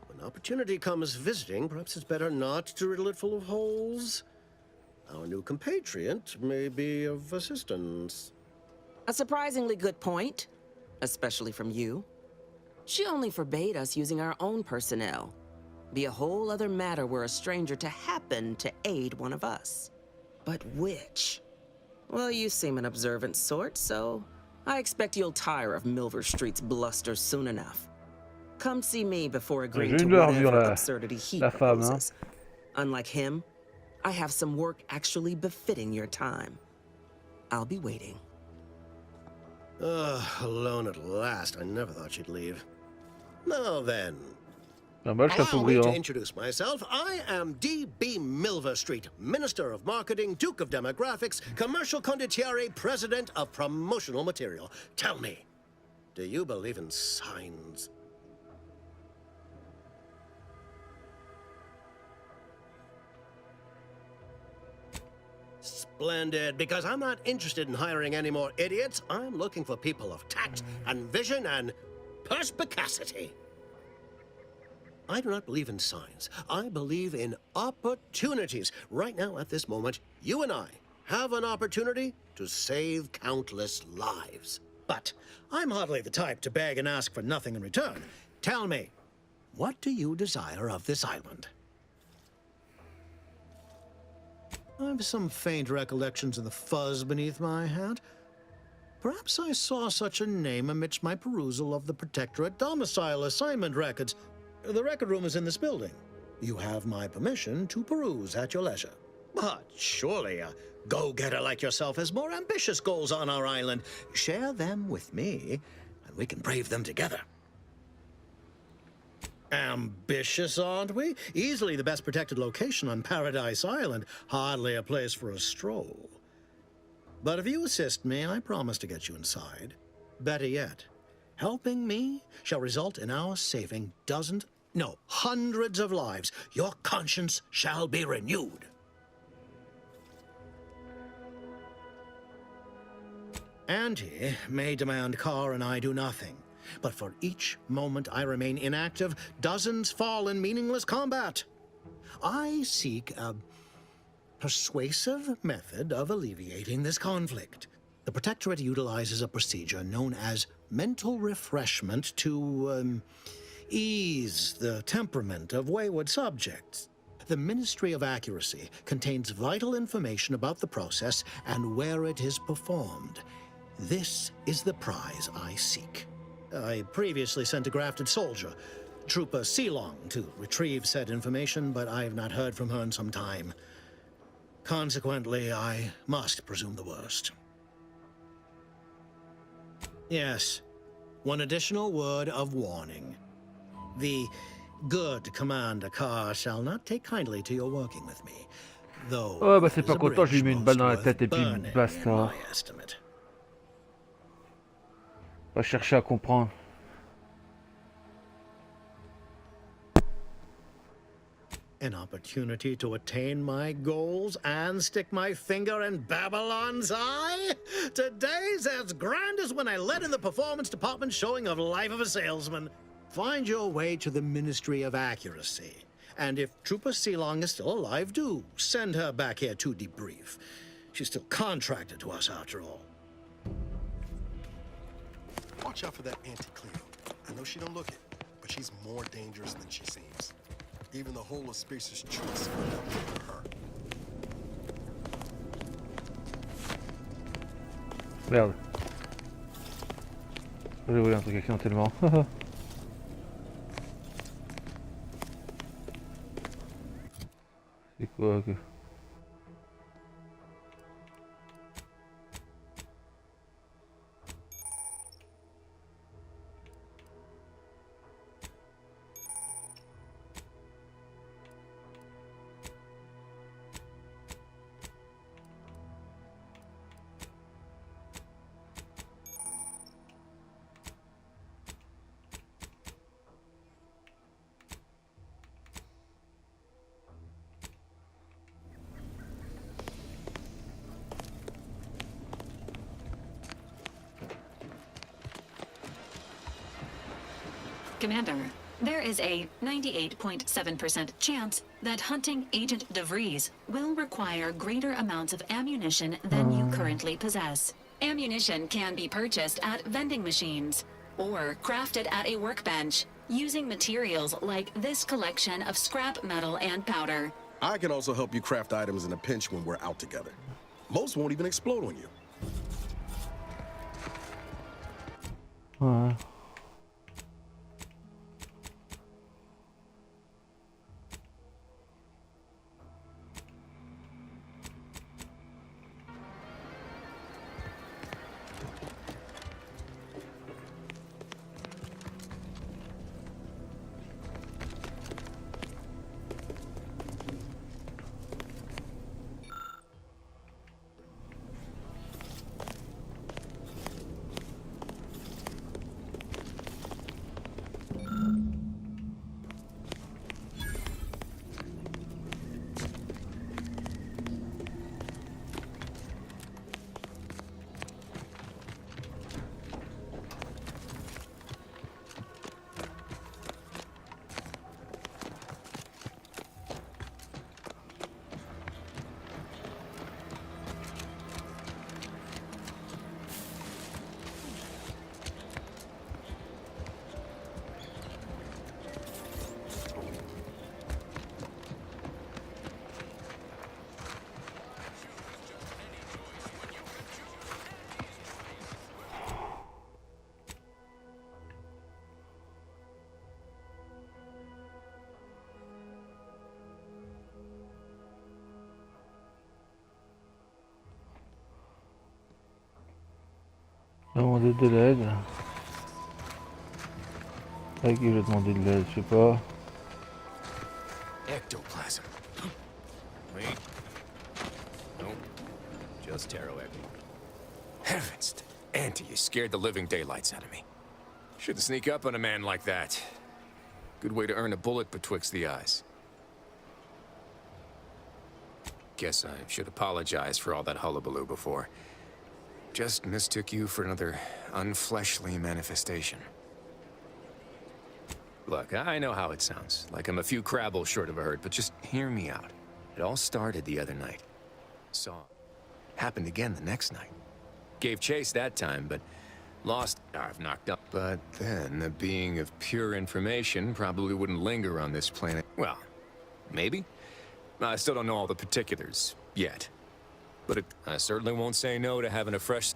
When opportunity comes visiting, perhaps it's better not to riddle it full of holes. Our new compatriot may be of assistance. A surprisingly good point, especially from you. She only forbade us using our own personnel. Be a whole other matter were a stranger to happen to aid one of us. But which? Well, you seem an observant sort, so I expect you'll tire of Milverstreet's bluster soon enough. Come see me before agreeing to whatever absurdity he proposes. Unlike him, I have some work actually befitting your time. I'll be waiting. Alone at last. I never thought she'd leave. Now then. Allow me to introduce myself. I am D.B. Milverstreet, Minister of Marketing, Duke of Demographics, Commercial Condottiere, President of Promotional Material. Tell me, do you believe in signs? Splendid, because I'm not interested in hiring any more idiots. I'm looking for people of tact and vision and perspicacity. I do not believe in signs. I believe in opportunities. Right now, at this moment, you and I have an opportunity to save countless lives. But I'm hardly the type to beg and ask for nothing in return. Tell me, what do you desire of this island? I've some faint recollections of the fuzz beneath my hat. Perhaps I saw such a name amidst my perusal of the Protectorate domicile assignment records. The record room is in this building. You have my permission to peruse at your leisure. But surely a go-getter like yourself has more ambitious goals on our island. Share them with me, and we can brave them together. Ambitious, aren't we? Easily the best protected location on Paradise Island. Hardly a place for a stroll. But if you assist me, I promise to get you inside. Better yet, helping me shall result in our saving dozens, no, hundreds of lives. Your conscience shall be renewed. Auntie may demand Carr and I do nothing, but for each moment I remain inactive, dozens fall in meaningless combat. I seek a persuasive method of alleviating this conflict. The Protectorate utilizes a procedure known as mental refreshment to ease the temperament of wayward subjects. The Ministry of Accuracy contains vital information about the process and where it is performed. This is the prize I seek. I previously sent a grafted soldier, Trooper Sealong, to retrieve said information, but I have not heard from her in some time. Consequently, I must presume the worst. Yes, one additional word of warning. The good Commander Carr shall not take kindly to your working with me, though. Oh bah c'est pas content, je lui mets une balle dans la tête et puis basta. Va chercher à comprendre. An opportunity to attain my goals and stick my finger in Babylon's eye? Today's as grand as when I led in the performance department showing of Life of a Salesman. Find your way to the Ministry of Accuracy. And if Trooper Sealong is still alive, do send her back here to debrief. She's still contracted to us after all. Watch out for that Auntie Cleo. I know she don't look it, but she's more dangerous than she seems. Even the whole of Spacer's Choice went up for her. Merde. J'ai volé un truc accidentellement. C'est quoi que... Commander, there is a 98.7% chance that hunting Agent DeVries will require greater amounts of ammunition than you currently possess. Ammunition can be purchased at vending machines or crafted at a workbench using materials like this collection of scrap metal and powder. I can also help you craft items in a pinch when we're out together. Most won't even explode on you. Ouais. Demander de l'aide. À qui j'ai demandé de l'aide, je sais pas. Ectoplasm. Wait. Nope. Just taro egg. Heavens, Auntie, you scared the living daylights out of me. Shouldn't sneak up on a man like that. Good way to earn a bullet betwixt the eyes. Guess I should apologize for all that hullabaloo before. Just mistook you for another unfleshly manifestation. Look, I know how it sounds, like I'm a few crabbles short of a hurt, but just hear me out. It all started the other night. Saw. Happened again the next night. Gave chase that time, but lost. I've knocked up. But then, a being of pure information probably wouldn't linger on this planet. Well, maybe? I still don't know all the particulars, yet. But I certainly won't say no to having a fresh...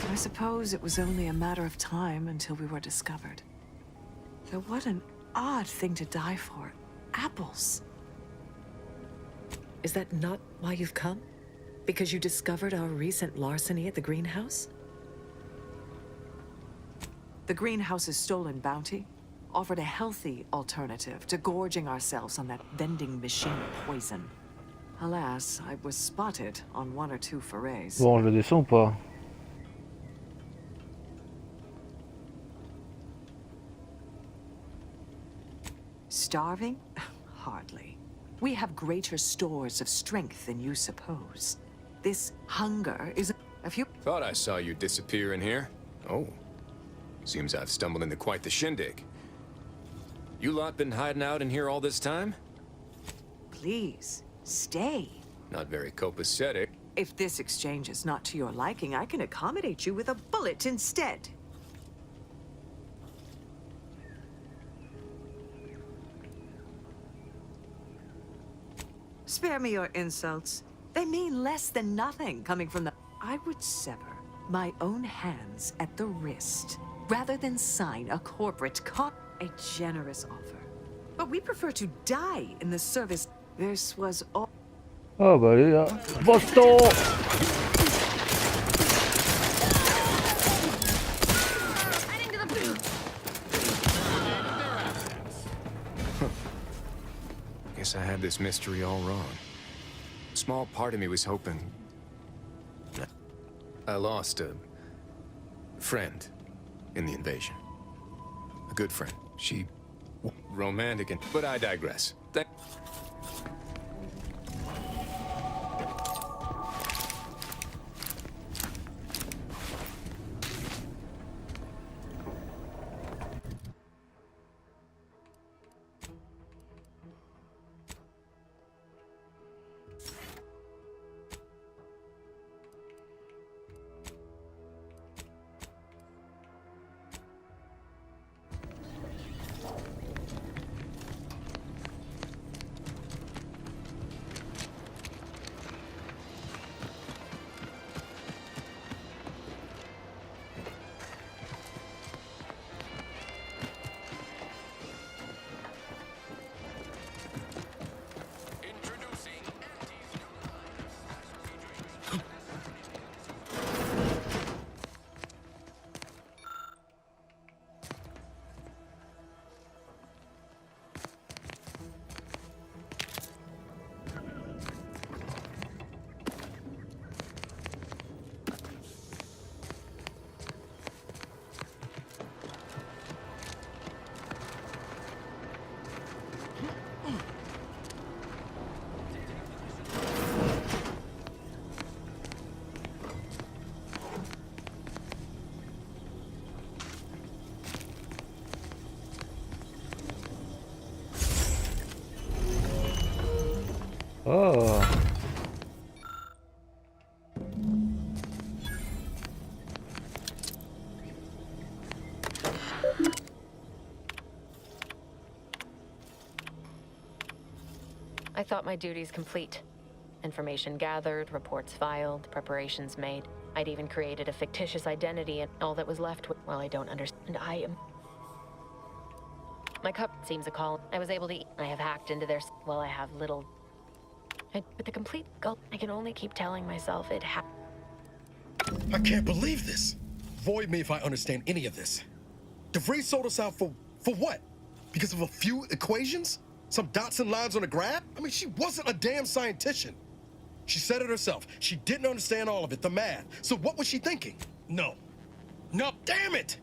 I suppose it was only a matter of time until we were discovered. Though what an odd thing to die for. Apples. Is that not why you've come? Because you discovered our recent larceny at the greenhouse? The greenhouse's stolen bounty offered a healthy alternative to gorging ourselves on that vending machine poison. Alas, I was spotted on 1 or 2 forays. Bon, je le descends ou pas? Starving? Hardly. We have greater stores of strength than you suppose. This hunger is a few... Thought I saw you disappear in here. Oh. Seems I've stumbled into quite the shindig. You lot been hiding out in here all this time? Please, stay. Not very copacetic. If this exchange is not to your liking, I can accommodate you with a bullet instead. Spare me your insults. They mean less than nothing coming from the... I would sever my own hands at the wrist rather than sign a corporate a generous offer. But we prefer to die in the service. This was all... Ah bah allez là. Boston! Guess I had this mystery all wrong. A small part of me was hoping... I lost a friend in the invasion. A good friend. She... romantic and... But I digress. Oh. I thought my duties complete. Information gathered, reports filed, preparations made. I'd even created a fictitious identity, and all that was left was, well, I don't understand. I am... My cup seems a call. I was able to eat. I have hacked into their... Well, I have little... With the complete gulp, I can only keep telling myself it happened. I can't believe this. Void me if I understand any of this. DeVries sold us out for what? Because of a few equations? Some dots and lines on a graph? I mean, she wasn't a damn scientician. She said it herself. She didn't understand all of it, the math. So what was she thinking? No, damn it!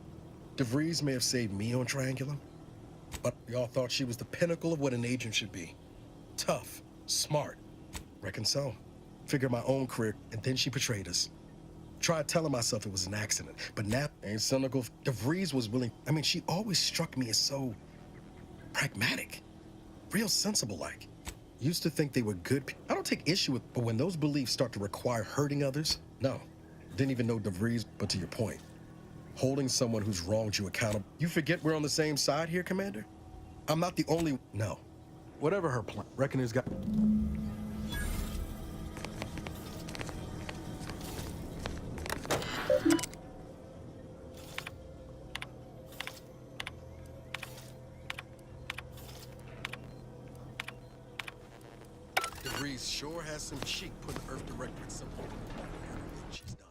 DeVries may have saved me on Triangulum, but y'all thought she was the pinnacle of what an agent should be. Tough, smart. Reckon so. Figured my own career, and then she betrayed us. Tried telling myself it was an accident, but Nap ain't cynical. DeVries was willing. I mean, she always struck me as so pragmatic, real sensible-like. Used to think they were good people. I don't take issue with, but when those beliefs start to require hurting others, no. Didn't even know DeVries, but to your point, holding someone who's wronged you accountable. You forget we're on the same side here, Commander? I'm not the only, no. Whatever her plan, Reckoner's got... DeVries sure has some cheek putting Earth Director at some point. Everything she's done.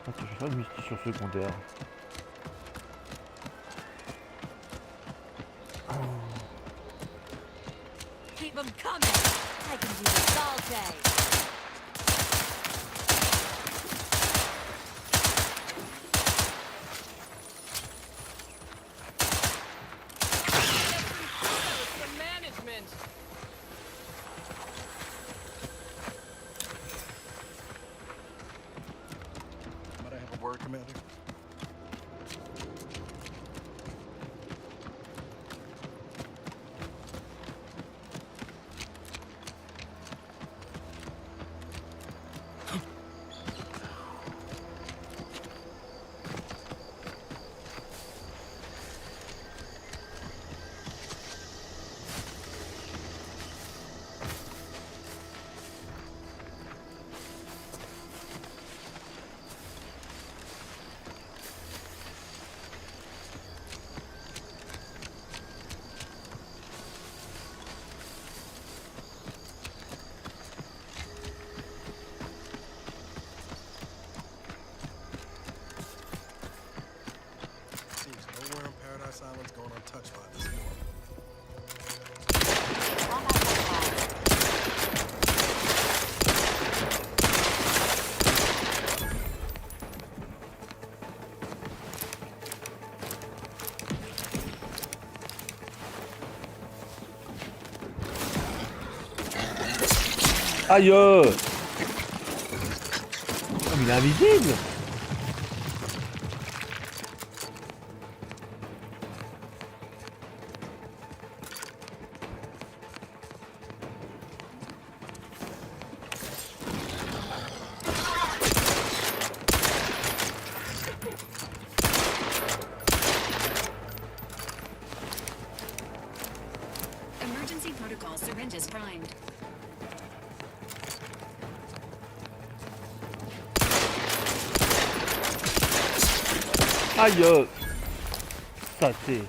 Attends, je vais faire une mission secondaire. Keep them coming. I can do this all day. Some management. Might I have a word, Commander? Island's going untouched by this war. Aïe! Oh, mais il est invisible! Emergency protocol syringes primed. Aïe! Ça c'est...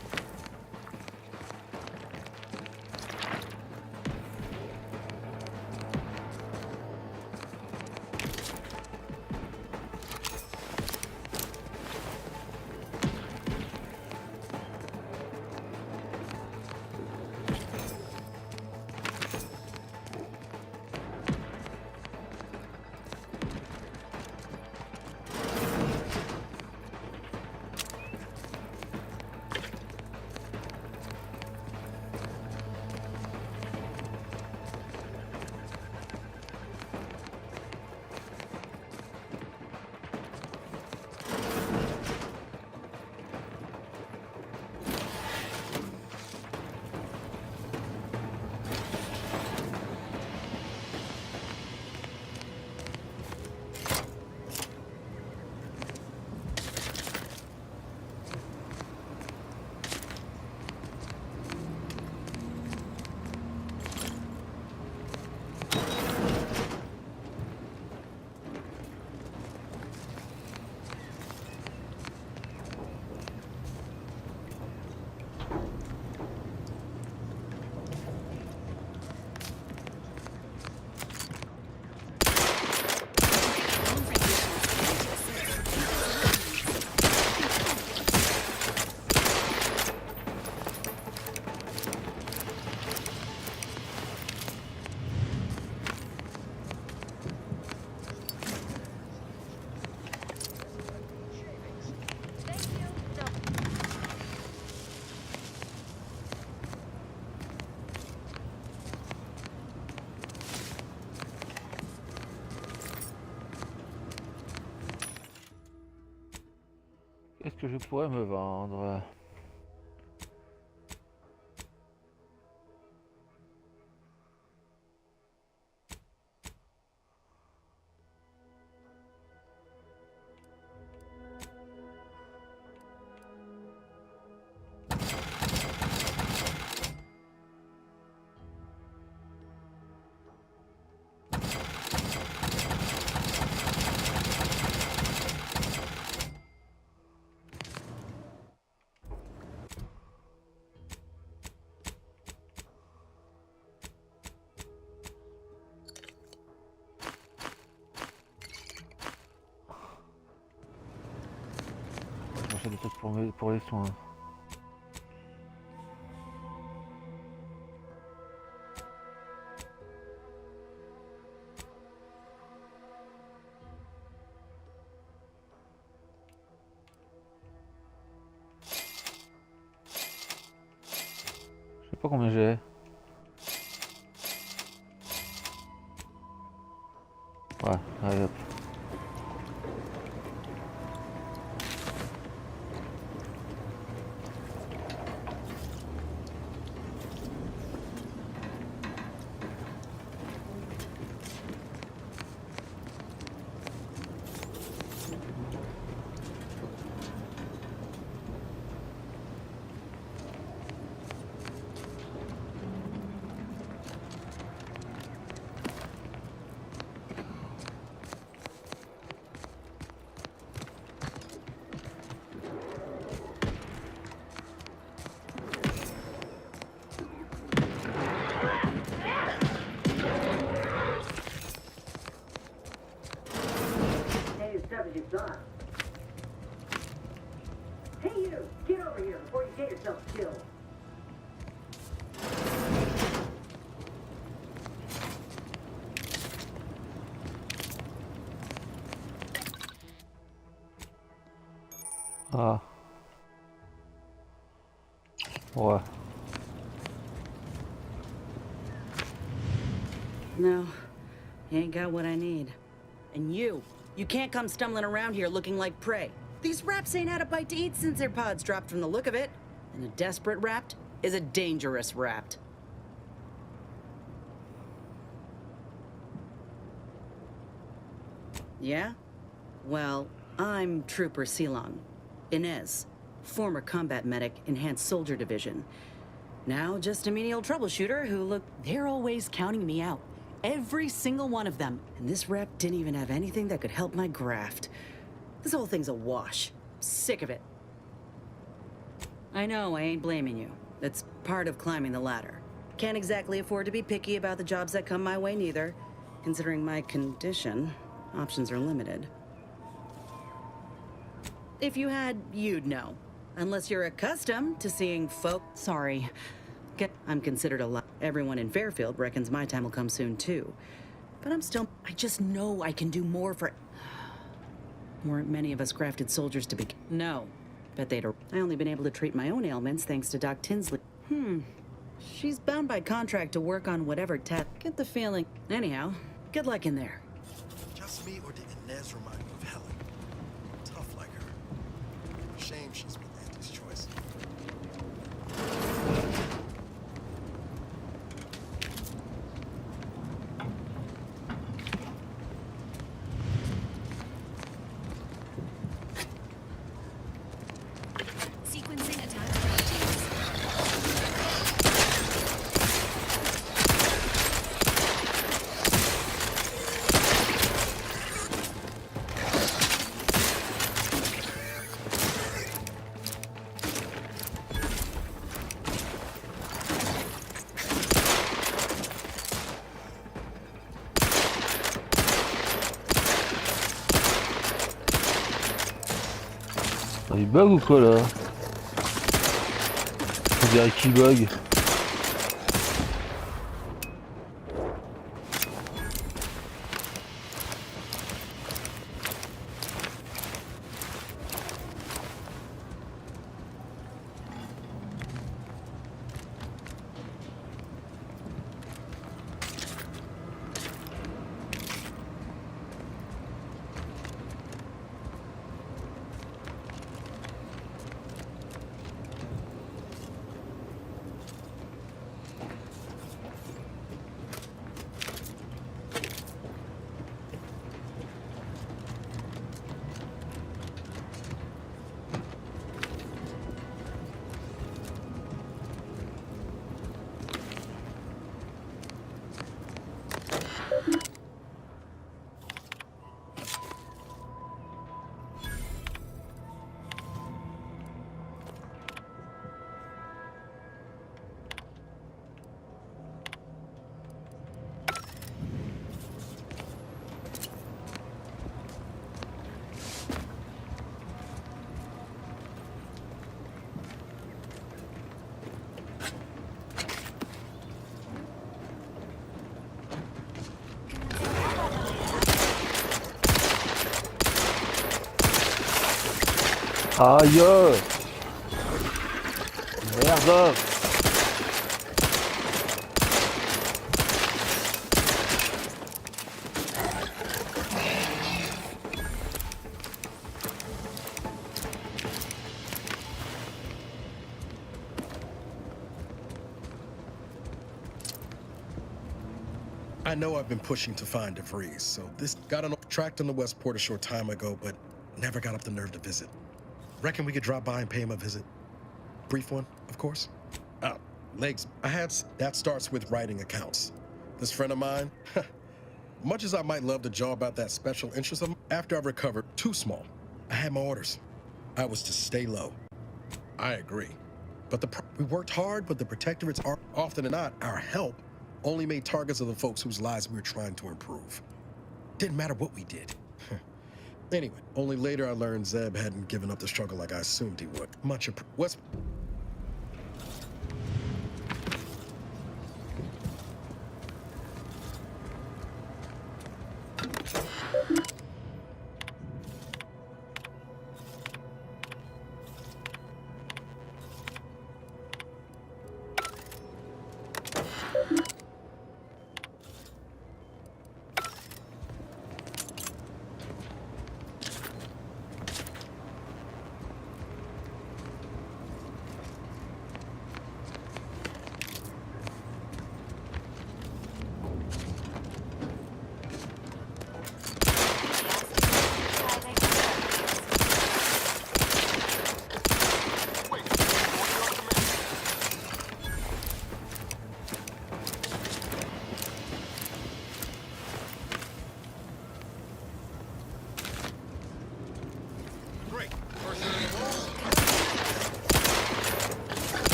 que je pourrais me vendre? J'ai des trucs pour les soins. Je sais pas combien j'ai. Ouais, allez hop. Hey you! Get over here before you get yourself killed! Ah. Ouais. No, you ain't got what I need. And you can't come stumbling around here looking like prey. These raps ain't had a bite to eat since their pods dropped from the look of it. And a desperate rapt is a dangerous rapt. Yeah? Well, I'm Trooper Silong. Inez, former combat medic, Enhanced Soldier Division. Now just a menial troubleshooter who look, they're always counting me out. Every single one of them. And this rep didn't even have anything that could help my graft. This whole thing's a wash. Sick of it. I know, I ain't blaming you. That's part of climbing the ladder. Can't exactly afford to be picky about the jobs that come my way neither. Considering my condition, options are limited. If you had, you'd know. Unless you're accustomed to seeing folk... Sorry. I'm considered a lot. Everyone in Fairfield reckons my time will come soon, too. But I'm still... I just know I can do more for... Weren't many of us crafted soldiers to be... No. Bet they'd... I only been able to treat my own ailments thanks to Doc Tinsley. She's bound by contract to work on whatever Get the feeling. Anyhow, good luck in there. Just me, or did Inez remind you of Helen? Tough like her. Shame she's been Andy's choice. Sequencing attack. Il bug ou quoi là? On dirait qu'il bug. Aïe! Merde! I know I've been pushing to find DeVries, so this got tracked on the Westport a short time ago, but never got up the nerve to visit. Reckon we could drop by and pay him a visit? Brief one, of course. Oh, legs. That starts with writing accounts. This friend of mine, much as I might love to jaw about that special interest of him, after I've recovered, too small. I had my orders. I was to stay low. I agree. But we worked hard, but the protectorates are often than not our help only made targets of the folks whose lives we were trying to improve. Didn't matter what we did. Anyway, only later I learned Zeb hadn't given up the struggle like I assumed he would. What's...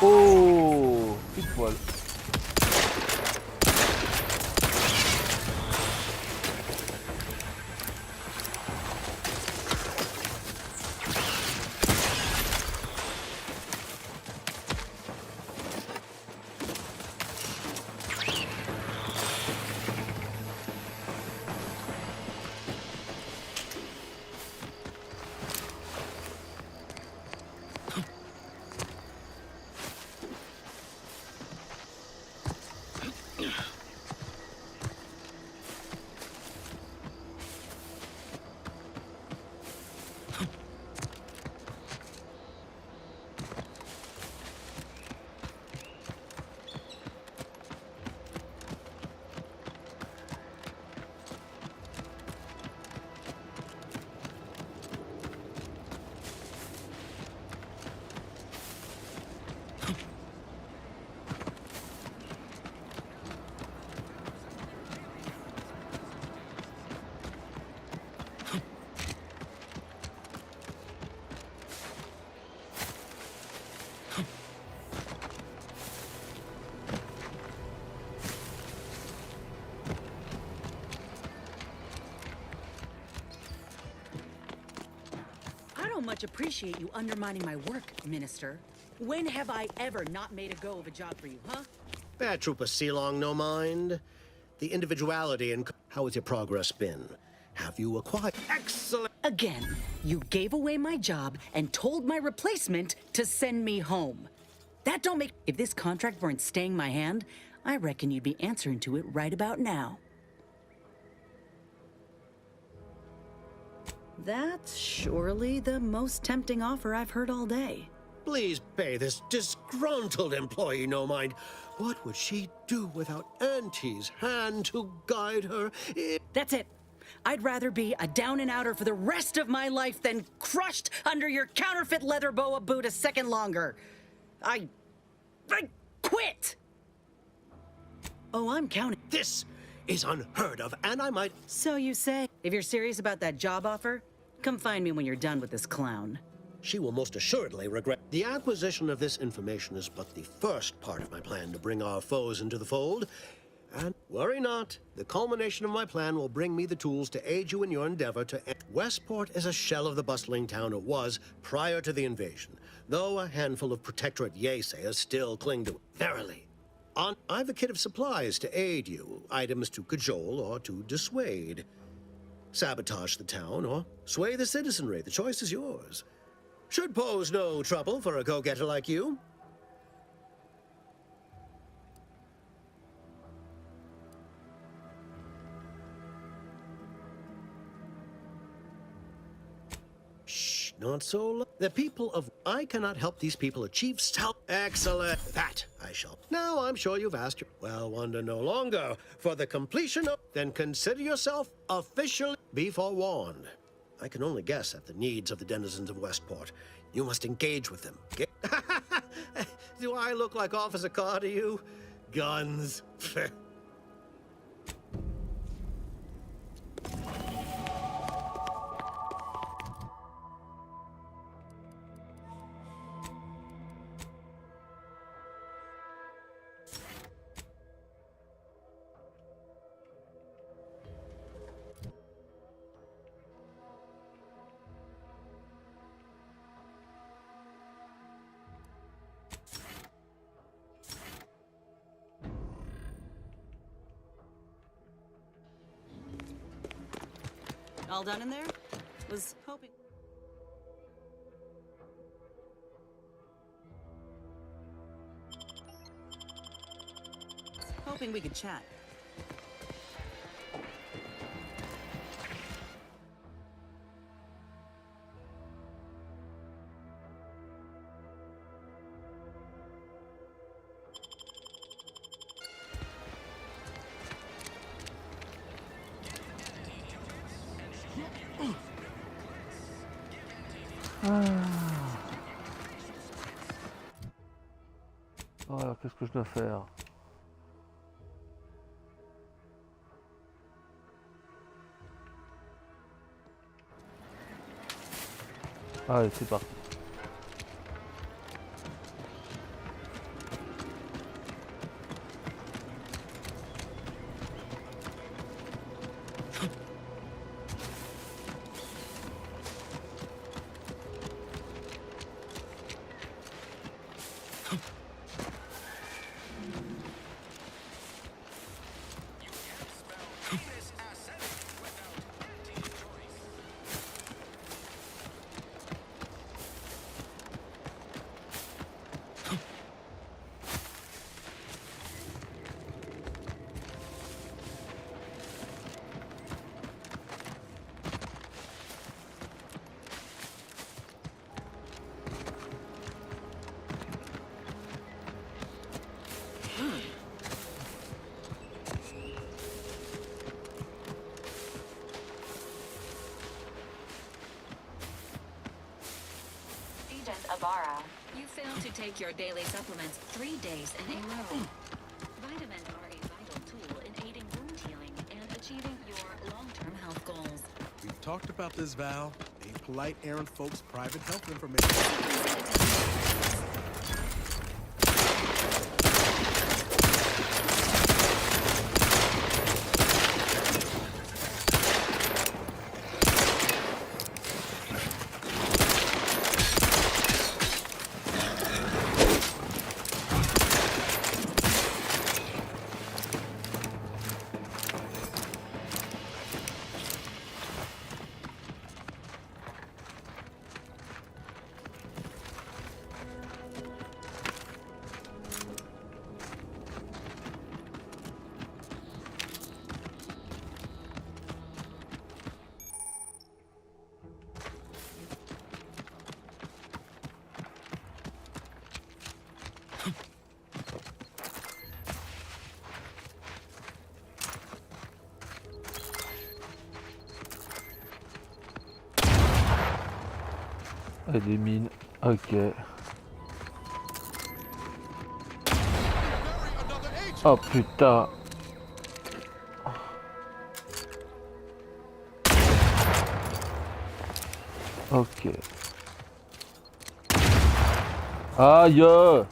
Oh, pile poil. don't much appreciate you undermining my work, Minister. When have I ever not made a go of a job for you, huh? Bad Trooper Sealong, no mind. The individuality and how has your progress been? Have you acquired? Excellent! Again, you gave away my job and told my replacement to send me home. That don't make... If this contract weren't staying my hand, I reckon you'd be answering to it right about now. That's surely the most tempting offer I've heard all day. Please pay this disgruntled employee no mind. What would she do without Auntie's hand to guide her? That's it. I'd rather be a down-and-outer for the rest of my life than crushed under your counterfeit leather boa boot a second longer. I quit! Oh, I'm counting. This is unheard of, and I might... So you say. If you're serious about that job offer, come find me when you're done with this clown. She will most assuredly regret. The acquisition of this information is but the first part of my plan to bring our foes into the fold. And worry not, the culmination of my plan will bring me the tools to aid you in your endeavor to... Westport is a shell of the bustling town it was prior to the invasion, though a handful of Protectorate Yesayers still cling to it. Verily. I've a kit of supplies to aid you, items to cajole or to dissuade. Sabotage the town or sway the citizenry, the choice is yours. Should pose no trouble for a go-getter like you. Shh, not so loud. The people of... I cannot help these people achieve self... Excellent. That I shall. Now I'm sure you've asked your... Well, wonder no longer. For the completion of... Then consider yourself officially... Be forewarned. I can only guess at the needs of the denizens of Westport. You must engage with them. Do I look like Officer Carr to you? Guns. All done in there? Was hoping... Hoping we could chat. Oh, alors qu'est-ce que je dois faire? Allez, c'est parti. Avara, you failed to take your daily supplements 3 days in a row. Vitamins are a vital tool in aiding wound healing and achieving your long-term health goals. We've talked about this, Val. Ain't polite airing folks' private health information. Ah, des mines. Ok. Oh putain. Ok. Aïe.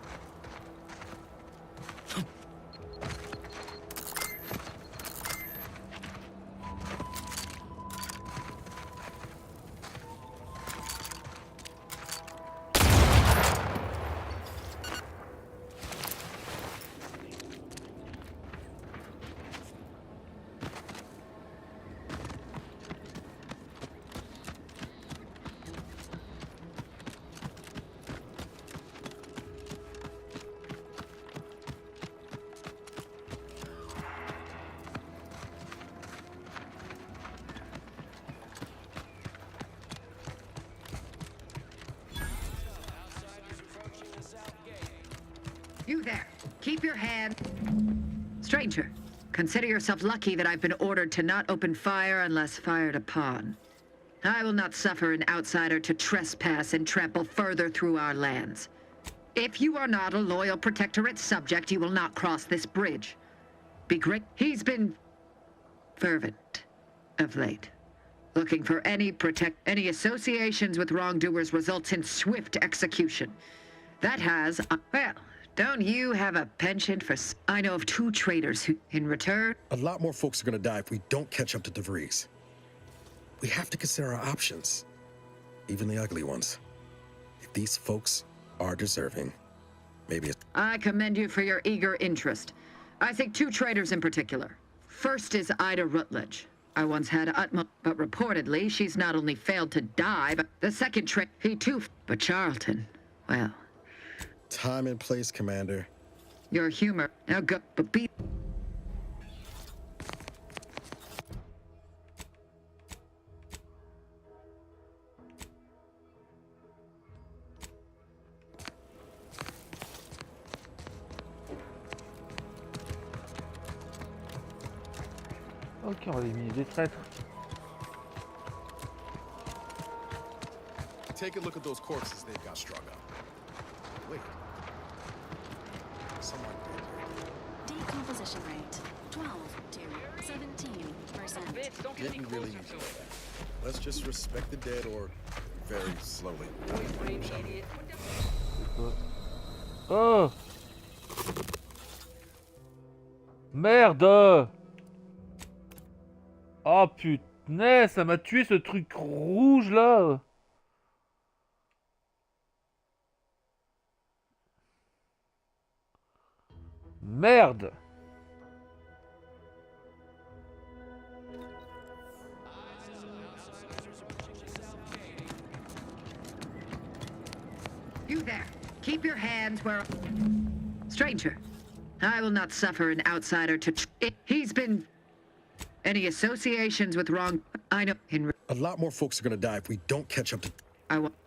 You there. Keep your hand. Stranger, consider yourself lucky that I've been ordered to not open fire unless fired upon. I will not suffer an outsider to trespass and trample further through our lands. If you are not a loyal Protectorate subject, you will not cross this bridge. Be great. He's been fervent of late. Looking for any associations with wrongdoers results in swift execution. That has, well, don't you have a penchant for... I know of 2 traitors who, in return... A lot more folks are gonna die if we don't catch up to DeVries. We have to consider our options, even the ugly ones. If these folks are deserving, maybe it's... I commend you for your eager interest. I think 2 traitors in particular. First is Ida Rutledge. I once had utmost, but reportedly she's not only failed to die, but the second trick, he too... But Charlton, well... Time and place, Commander. Your humor. Now go, but be... Ok, on va éliminer des traîtres. Take a look at those corpses they've got strung up. Wait. Someone Decomposition rate 12 to 17%. didn't really need to know that. Let's just respect the dead or very slowly. Shall we? Oh! Merde! Oh putain, ça m'a tué ce truc rouge là! Merde! You there. Keep your hands where... Stranger, I will not suffer an outsider to... He's been... Any associations with wrong... I know... A lot more folks are gonna die if we don't catch up to...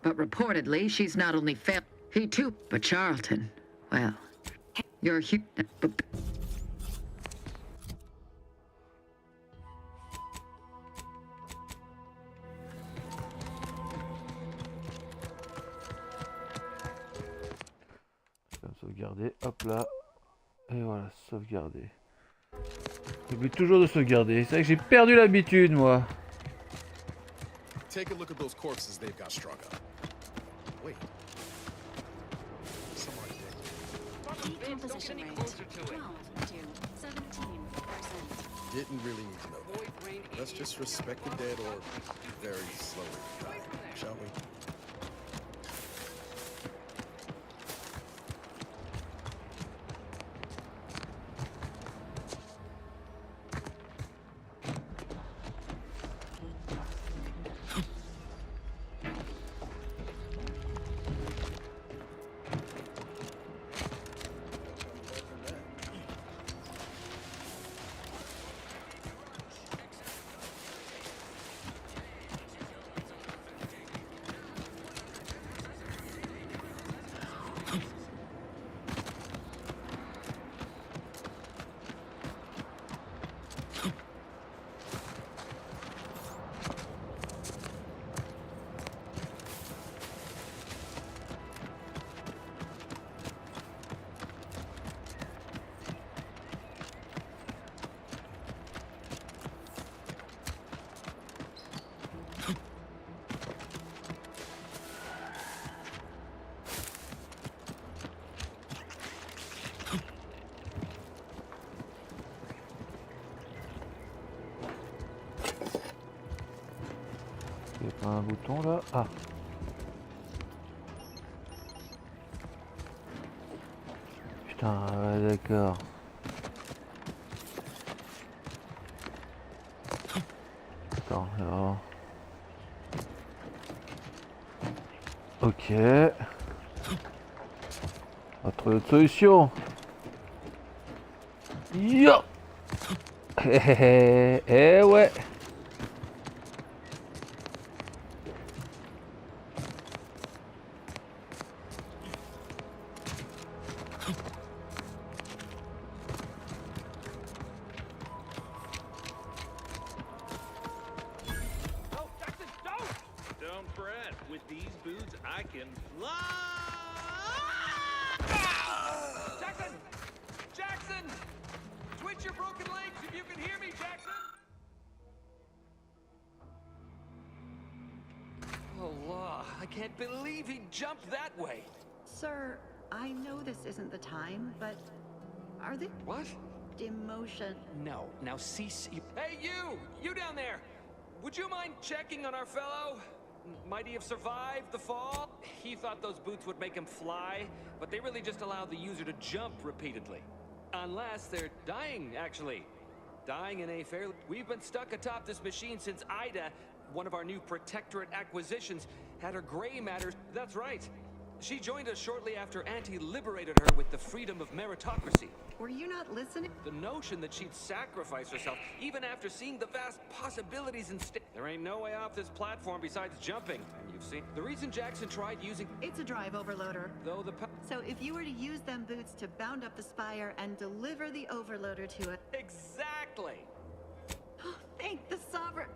But reportedly, she's not only failed... He too... But Charlton, well... You're huge... Sauvegarder, hop là. Et voilà, sauvegarder. J'oublie toujours de sauvegarder. C'est vrai que j'ai perdu l'habitude, moi. Take a look at those corpses they've got strung up. Wait. Someone Decomposition rate 12 to 17%. didn't really need to know that. Let's just respect the dead or very slowly, shall we? un bouton là. Ah. Putain, ouais, d'accord. Attends, alors. Ok. On va trouver autre solution. Yo. Eh ouais. Don't fret. With these boots, I can fly. Jackson! Jackson! Twitch your broken legs if you can hear me, Jackson! Oh, I can't believe he jumped that way. Sir, I know this isn't the time, but are they... What? Demotion. No. Now cease. Hey, you! You down there! Would you mind checking on our fellow? Might he have survived the fall? He thought those boots would make him fly, but they really just allow the user to jump repeatedly. Unless they're dying, actually. Dying in a fairly... We've been stuck atop this machine since Ida, one of our new Protectorate acquisitions, had her gray matter... That's right. She joined us shortly after Auntie liberated her with the freedom of meritocracy. Were you not listening? The notion that she'd sacrifice herself, even after seeing the vast possibilities instead. There ain't no way off this platform besides jumping. And you've seen... The reason Jackson tried using... It's a drive overloader. Though the... So if you were to use them boots to bound up the spire and deliver the overloader to it... Exactly! Thank the sovereign...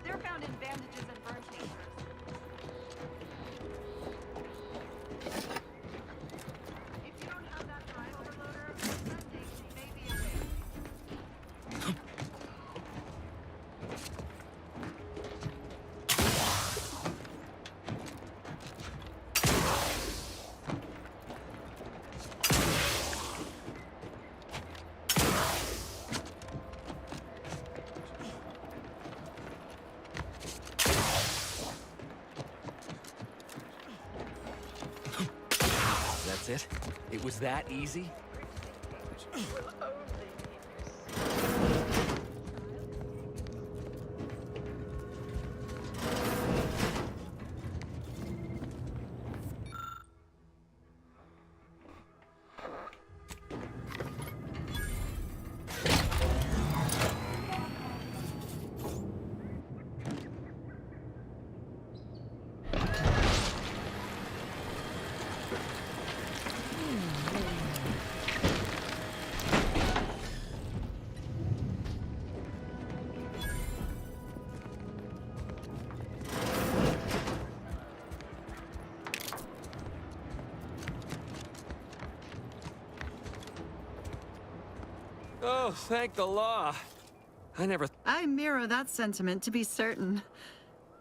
They're found in bandages and burn chambers. If you don't have that drive overloader, someday she may be available. That's it? It was that easy? Oh, thank the law. I mirror that sentiment, to be certain.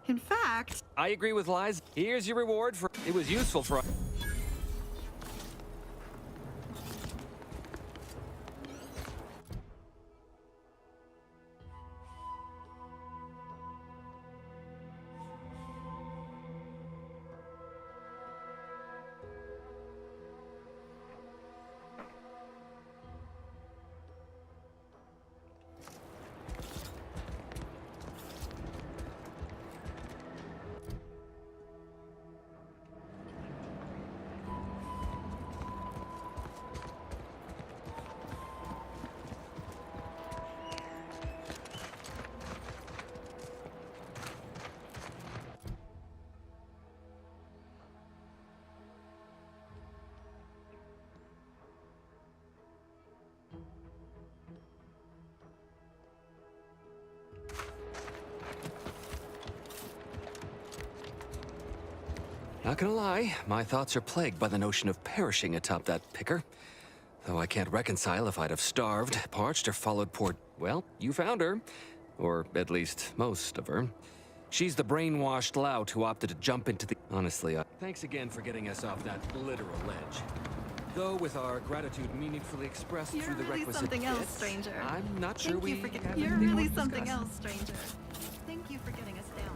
In fact... I agree with Liza. Here's your reward for... It was useful for... Not gonna lie, my thoughts are plagued by the notion of perishing atop that picker. Though I can't reconcile if I'd have starved, parched, or followed poor... Well, you found her. Or at least most of her. She's the brainwashed lout who opted to jump into the... Honestly, thanks again for getting us off that literal ledge. Though with our gratitude meaningfully expressed through the requisite something else, bits, stranger. I'm not sure we have You're anything more really to something discuss. else, stranger. Thank you for getting us down.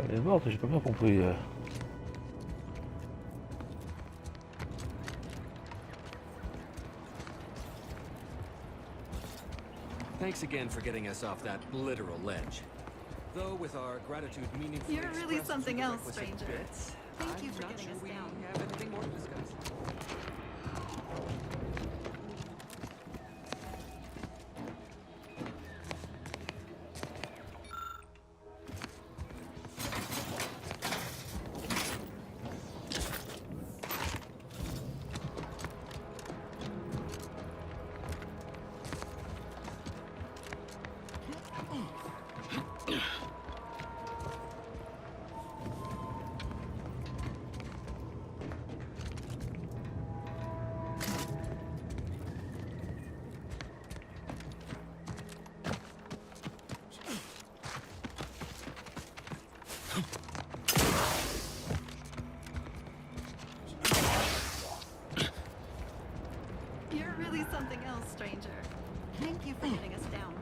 Elle est morte, j'ai pas bien compris. Thanks again for getting us off that literal ledge. Though with our gratitude meaningfully You're really expressed something through the else, requisite stranger. bits, Thank you I'm for not getting sure us we down. have anything more to discuss. You're really something else, stranger. Thank you for getting us down.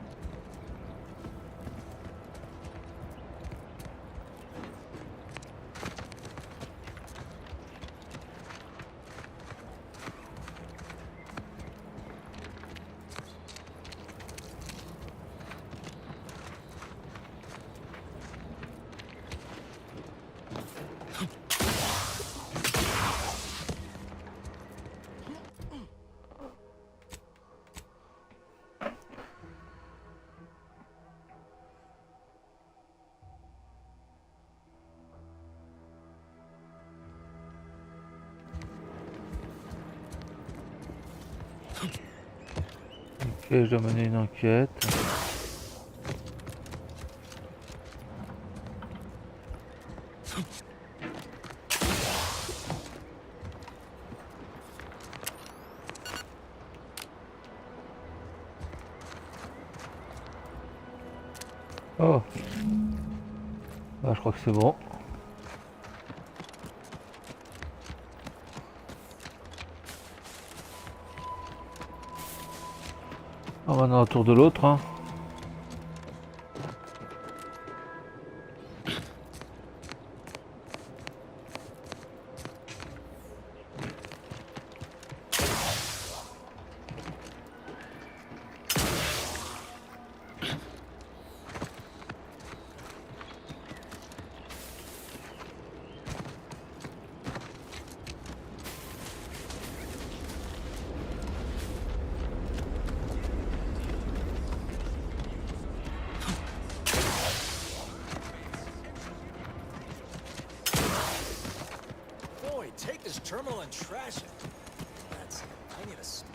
Ok, je dois mener une enquête. Oh. Bah, je crois que c'est bon. On va dans le tour de l'autre. Hein. trash it. That's it. I need a smoke.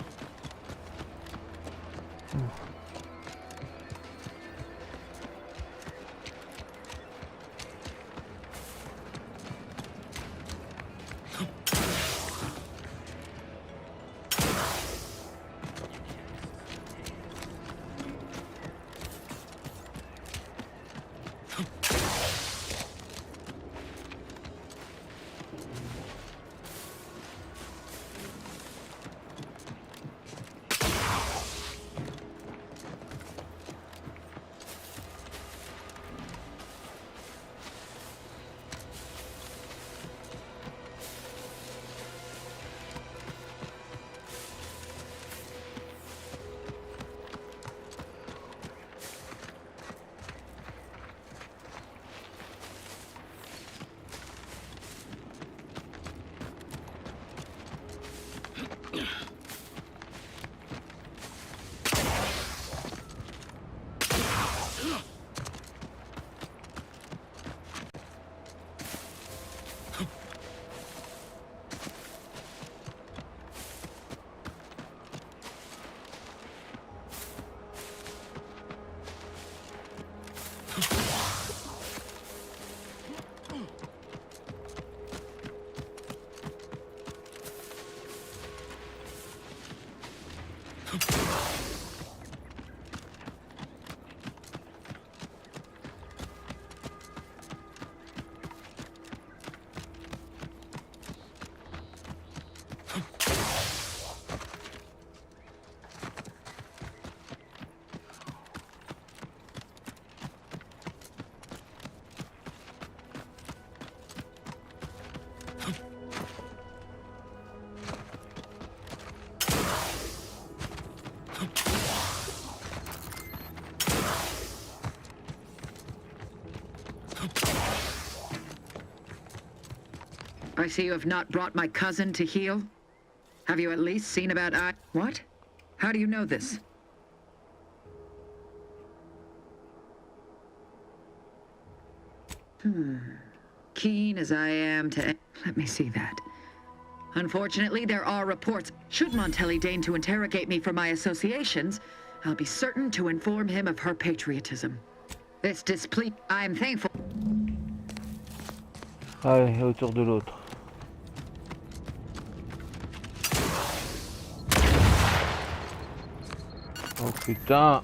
I see you have not brought my cousin to heal. Have you at least seen about What? How do you know this? Keen as I am to... Let me see that. Unfortunately, there are reports. Should Montelli deign to interrogate me for my associations, I'll be certain to inform him of her patriotism. This I am thankful. Allez, autour de l'autre. Oh putain.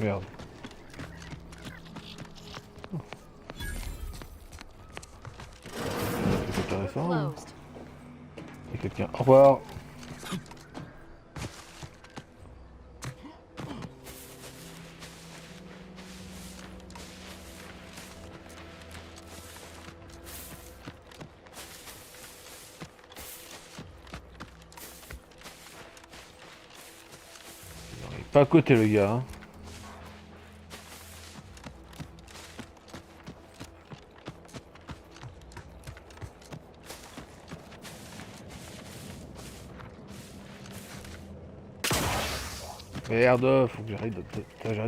Merde. C'est intéressant. Il y a quelqu'un. Au revoir. Il est pas à côté le gars. Hein. Merde, faut que j'arrête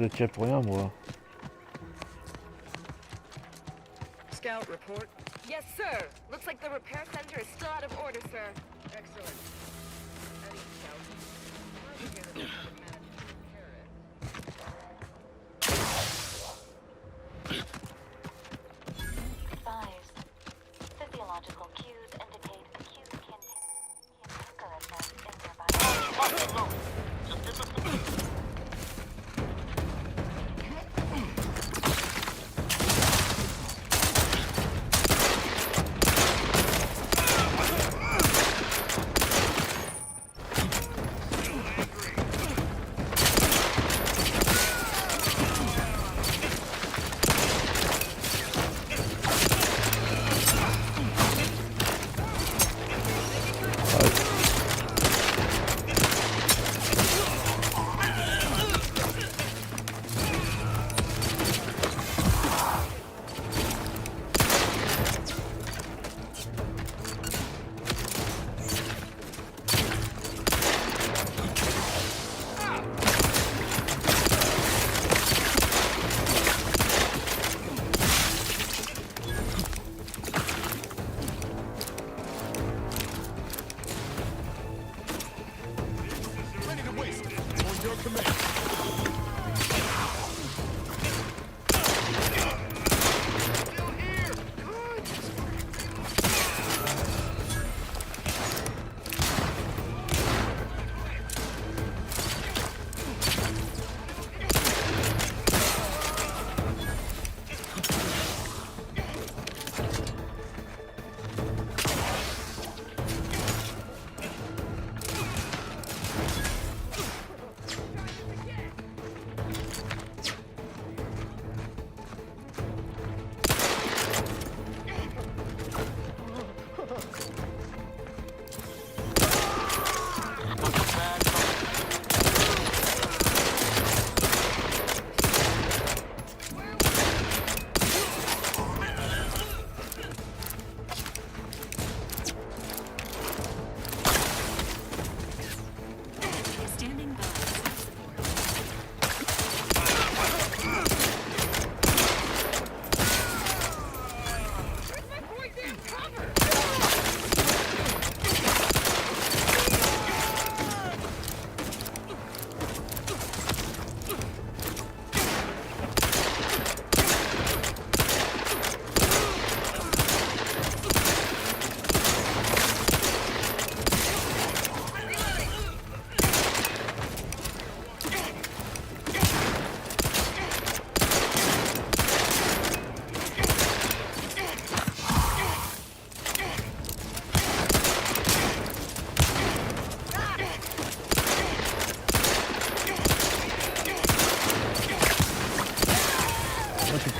de tirer pour rien, moi. Scout report. Yes, sir. Looks like the repair center is still out of order, sir. Excellent. Any scout? Glad to hear that they haven't managed to repair it. Advised. Physiological cues indicate acute canker effect in nearby.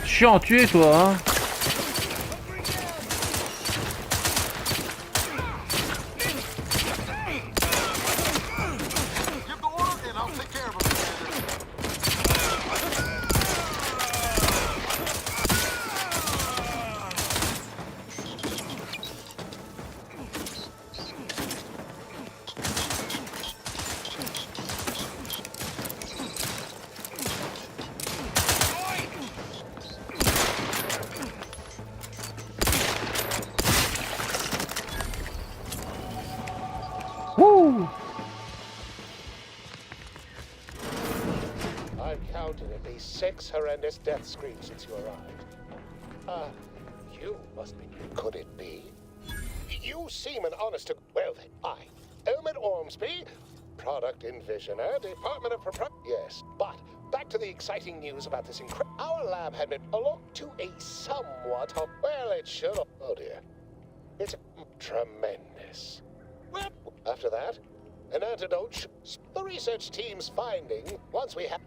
Chiant à tuer toi hein. Woo! I've counted at least 6 horrendous death screams since you arrived. You must be... Could it be? You seem an honest to... Well then, Elman Ormsby, Product Envisioner, Department of Yes, but back to the exciting news about this Our lab had been allotted to a somewhat of... Well, it should have... Oh, dear. It's tremendous. Well, after that, an antidote... The research team's finding, once we have...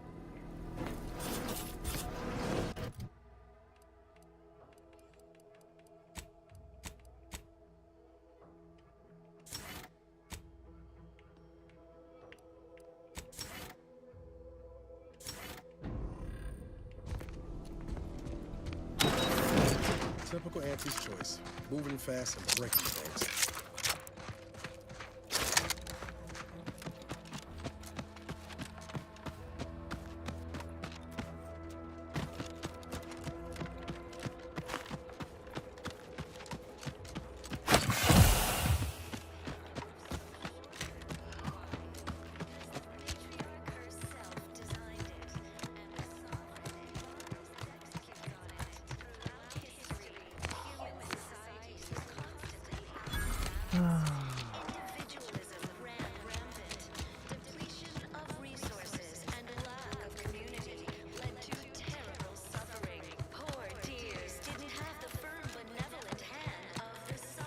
Typical Auntie's choice. Moving fast and breaking things.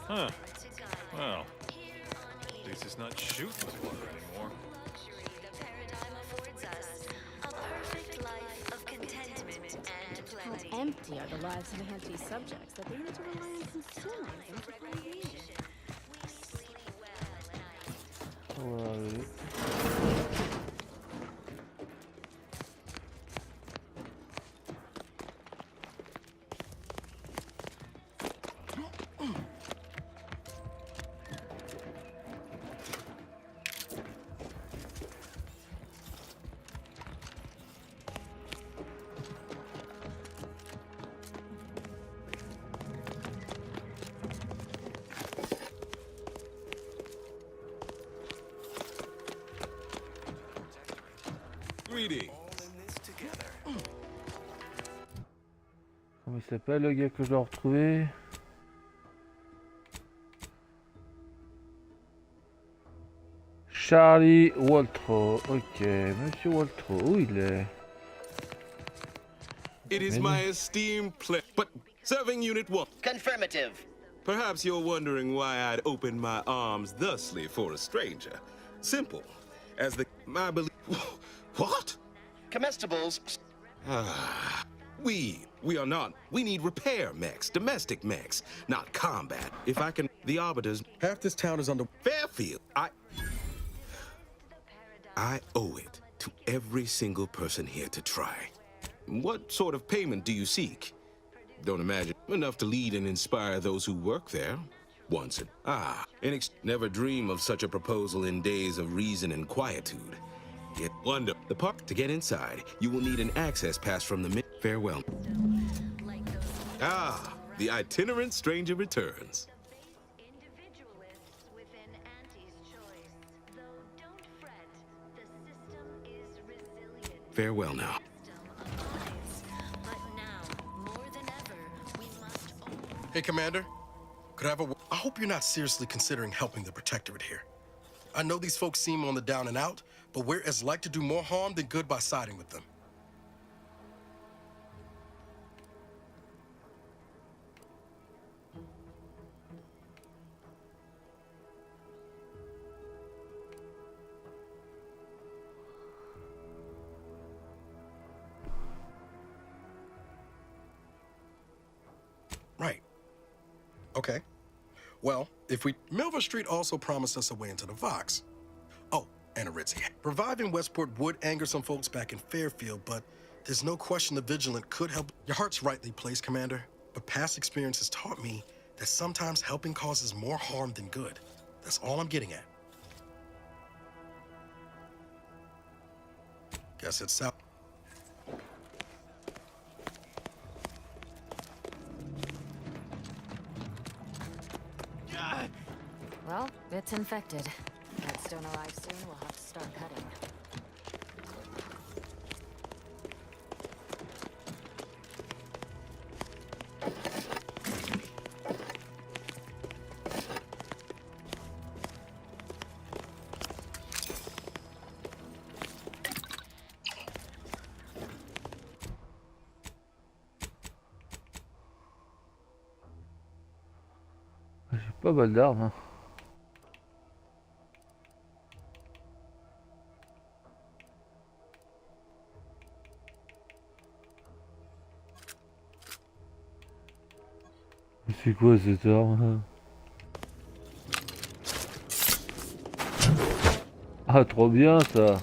Huh. Well, at least it's not shooting with water anymore. How empty are the lives of the Hanty subjects that they need to rely on consuming them for propagation? Comment il s'appelle le gars que je dois retrouver? Charlie Waltro. Ok, Monsieur Waltro, où il est? It is my esteemed pleasure. But serving Unit 1. Confirmative. Perhaps you're wondering why I'd open my arms thusly for a stranger. Simple. As the... I believe... What? Comestibles. We are not. We need repair mechs, domestic mechs, not combat. If I can... The Arbiters... Half this town is under... Fairfield. I owe it to every single person here to try. What sort of payment do you seek? Don't imagine enough to lead and inspire those who work there. Once never dream of such a proposal in days of reason and quietude. Yet wonder the park to get inside. You will need an access pass from the farewell. The itinerant stranger returns. Farewell now. Hey, Commander. Could I have a... I hope you're not seriously considering helping the Protectorate here. I know these folks seem on the down and out, but we're as like to do more harm than good by siding with them. Right. Okay. Well, if we... Milver Street also promised us a way into the Vox. Oh, and a Ritzy. Reviving Westport would anger some folks back in Fairfield, but there's no question the Vigilant could help. Your heart's rightly placed, Commander, but past experience has taught me that sometimes helping causes more harm than good. That's all I'm getting at. Guess it's out. Well, it's infected. That stone arrives soon, we'll have to start cutting. Pas mal d'armes. Hein. C'est quoi cette arme? Ah, trop bien ça.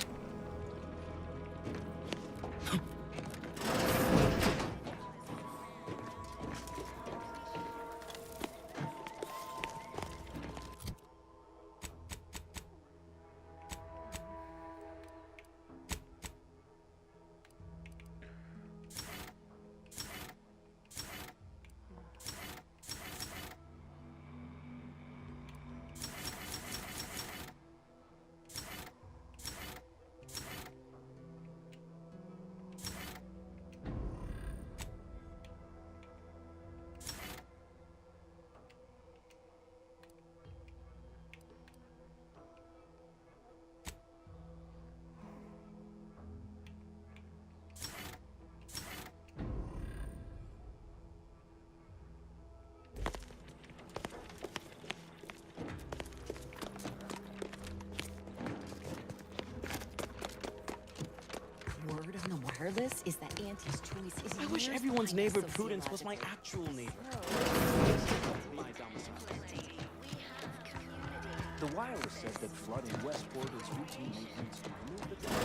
Word on the wireless is that Auntie's choice is. I wish everyone's neighbor Prudence was my actual neighbor. My domicile. The wireless said that flooding Westport is routine maintenance to remove the damage.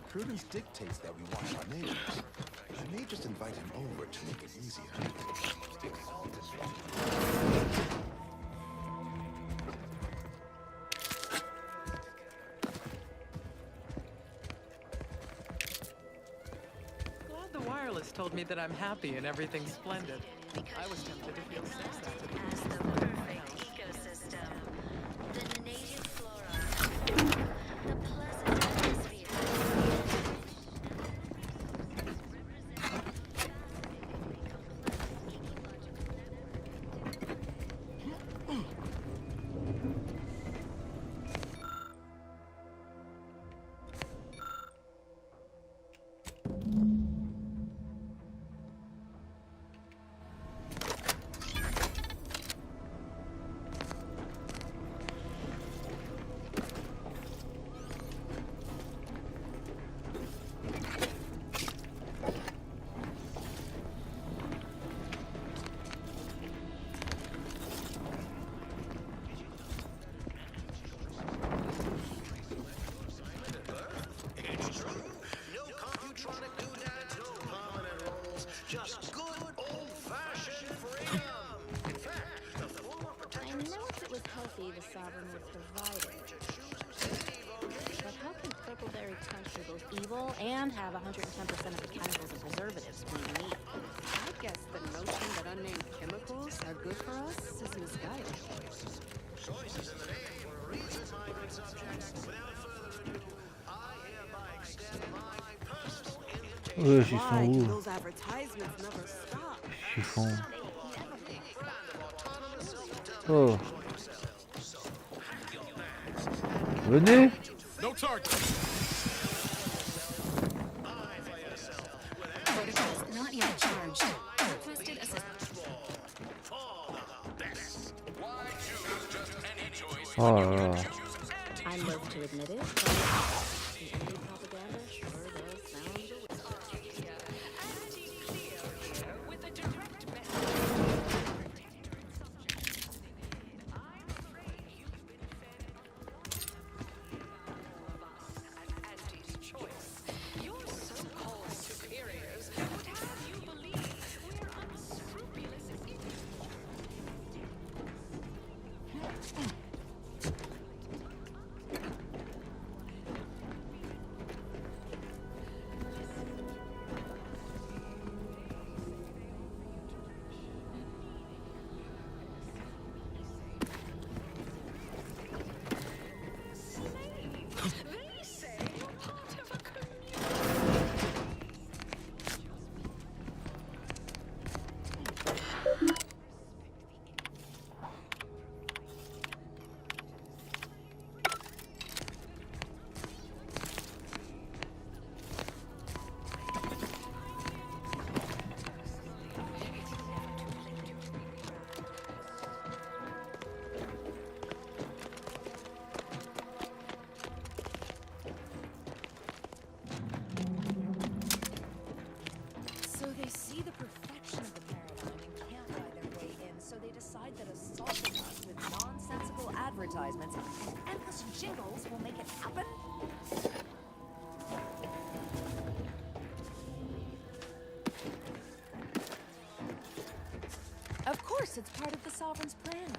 Prudence dictates that we watch our neighbors. I may just invite him over to make it easier. Glad the wireless told me that I'm happy and everything's splendid. I was tempted to feel sex after the perfect ecosystem. The native flora. The pleasant atmosphere. Just good old-fashioned freedom. In fact, the former protector... I know if it was healthy, the Sovereign would provide it. But how can purpleberry punch be both evil and have 110% of the chemicals and preservatives we need? I guess the notion that unnamed chemicals are good for us is misguided. Choices in the name for a reason, my good subjects. Without further ado, I hereby extend my personal invitation. Wesh, ils sont où? Those advertisements never stop. Qu'est-ce qu'ils font? Oh. Venez. No target. Protocols not yet charged. Requested assistance. Oh là là. I'm loath to admit it, but the enemy propaganda sure does sound advertisements, and endless jingles will make it happen? Of course, it's part of the Sovereign's plan.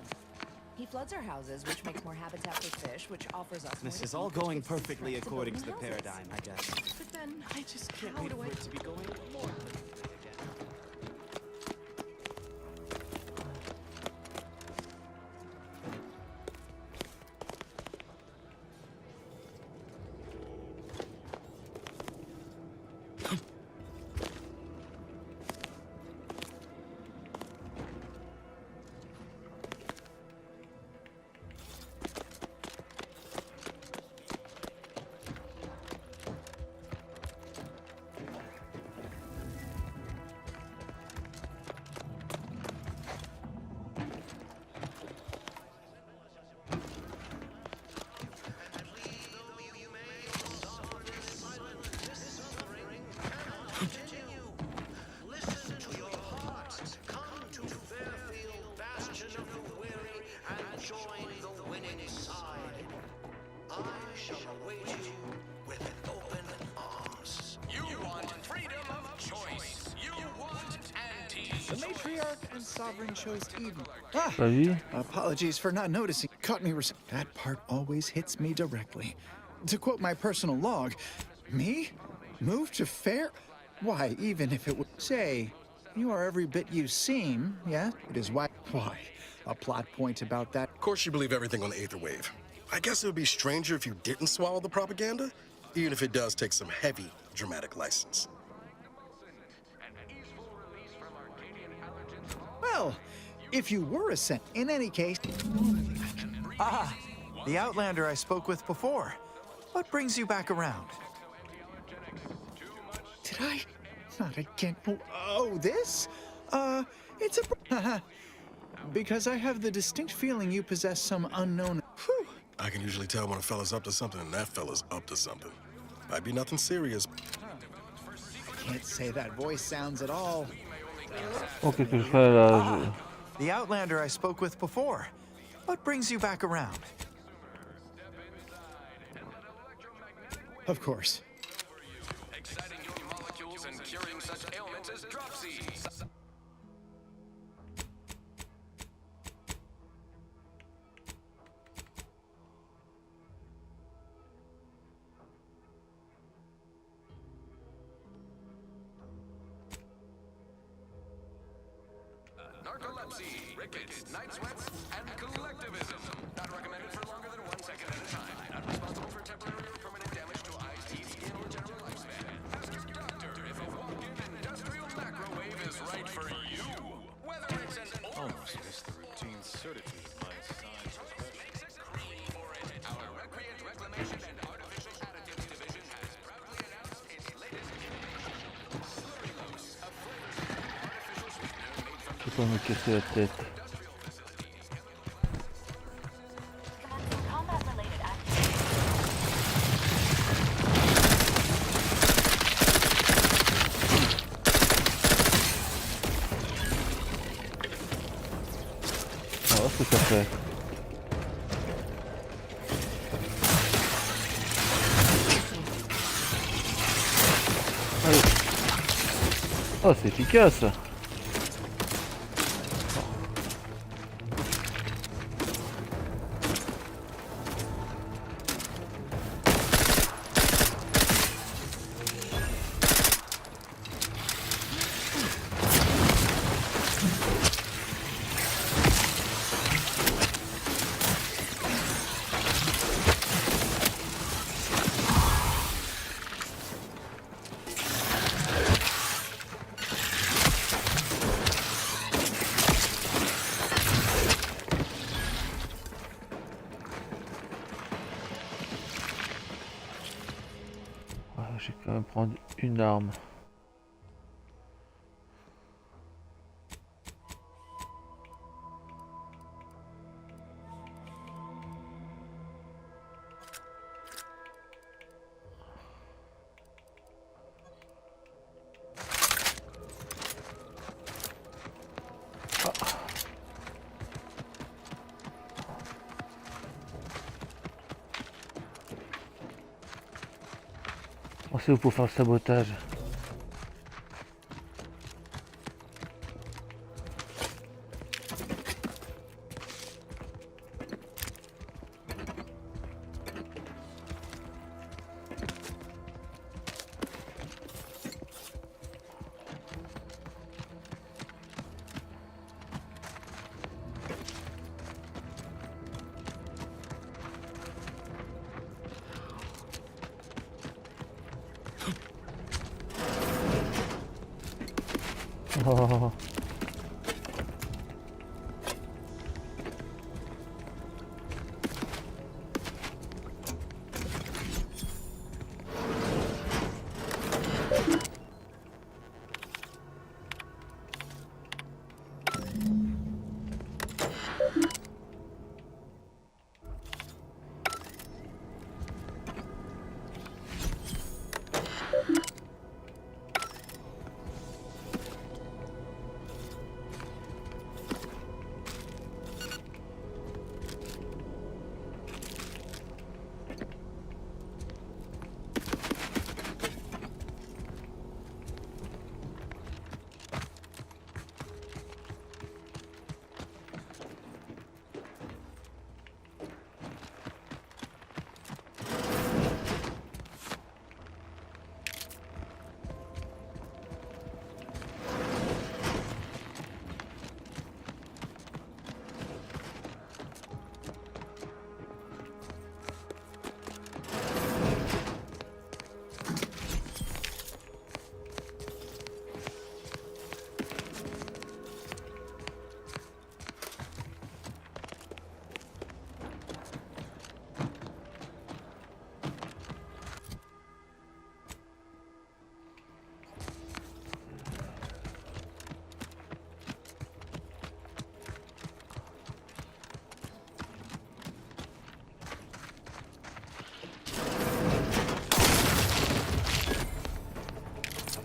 He floods our houses, which makes more habitat for fish, which offers us more This to is all eat, which going gives us perfectly strength to according build to the new houses. paradigm, I guess. But then, I just can't how wait do for I... it to be going more. The matriarch and sovereign chose Eden. T'as vu? Apologies for not noticing. Caught me. That part always hits me directly. To quote my personal log, me? Move to fair? Why, even if it would say, you are every bit you seem, yeah? It is why. Why? A plot point about that. Of course you believe everything on the Aether Wave. I guess it would be stranger if you didn't swallow the propaganda, even if it does take some heavy dramatic license. Well, if you were a sent, in any case. Ah, the Outlander I spoke with before. What brings you back around? Did I? Not again. Oh, this? It's a. Because I have the distinct feeling you possess some unknown. Whew. I can usually tell when a fella's up to something, and that fella's up to something. Might be nothing serious. I can't say that voice sounds at all. Oh, qu'est-ce que je fais là? The Outlander I spoke with before. What brings you back around? Of course. Exciting new molecules and curing such ailments as dropsy. Narcolepsy, rickets, night sweats, and collectivism. Not recommended for longer than 1 second at a time. Not responsible for temporary or permanent damage to eyes, teeth, skin, or general lifespan. Ask your doctor if a walk-in industrial macrowave is right for you. Whether it's an Almost missed the routine certitude of my science profession. Our Recreant Reclamation and Artificial Additives Division has proudly announced its latest Slurrylose, a flavor artificial sweetener made from Je peux pas me casser la tête. On va voir ce que ça fait. Allez. Oh, c'est efficace. Je vais quand même prendre une arme. C'est où pour faire le sabotage? Oh.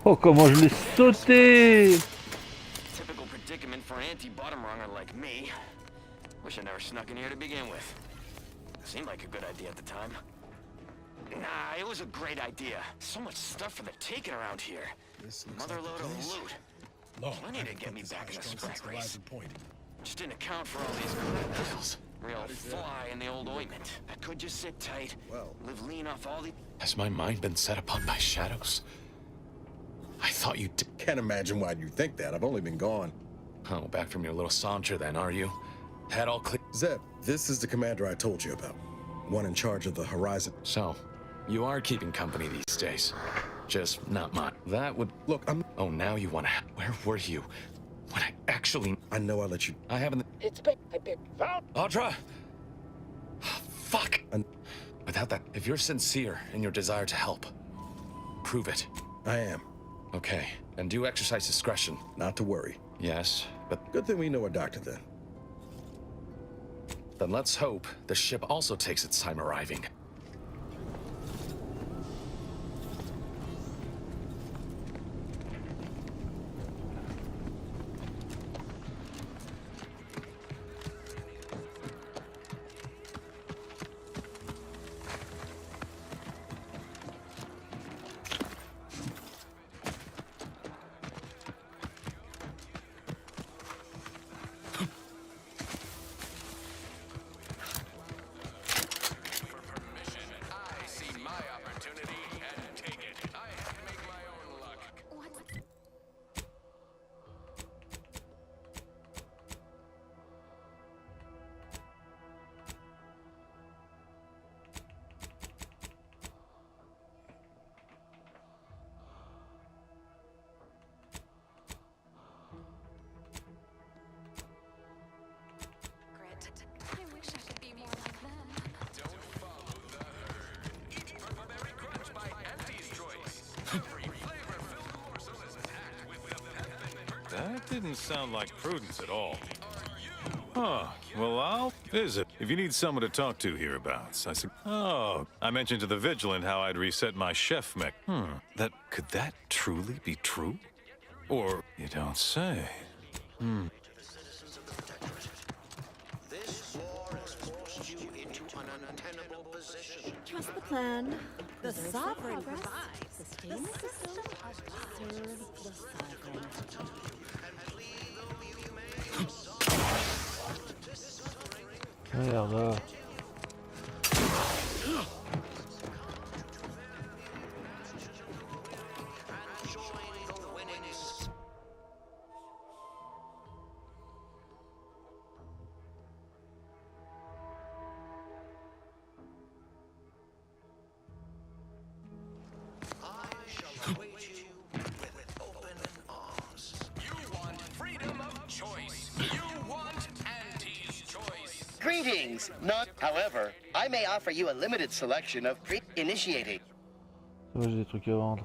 Oh, comment je l'ai sauté! Typical predicament for an anti-bottom runger like me. Wish I never snuck in here to begin with. Seemed like a good idea at the time. Nah, it was a great idea. So much stuff for the taking around here. Mother load of loot. Plenty to get me back in the scrap race. Just didn't account for all these criminals. Real fly in the old ointment. I could just sit tight, live lean off all the... Has my mind been set upon by shadows? I thought you Can't imagine why you think that. I've only been gone. Oh, back from your little saunter then, are you? Head all clear? Zeb, this is the commander I told you about. One in charge of the Horizon. So, you are keeping company these days. Just not mine. That would... Look, I'm... Oh, now you want to... Where were you? When I actually... I know I let you... I haven't... It's been... I've been found. Audra! Fuck! Without that, if you're sincere in your desire to help, prove it. I am. Okay, and do exercise discretion. Not to worry. Yes, but... Good thing we know a doctor then. Then let's hope the ship also takes its time arriving. That didn't sound like Prudence at all. Huh. Well, I'll visit. If you need someone to talk to hereabouts, Oh, I mentioned to the Vigilant how I'd reset my chef mech. Could that truly be true? Or, you don't say. This war has forced you into an untenable position. Trust the plan. The sovereign provides. contain the system, serve the sovereign. Merde. Greetings! Not, however, I may offer you a limited selection of pre-initiating. Ça va, j'ai des trucs à vendre.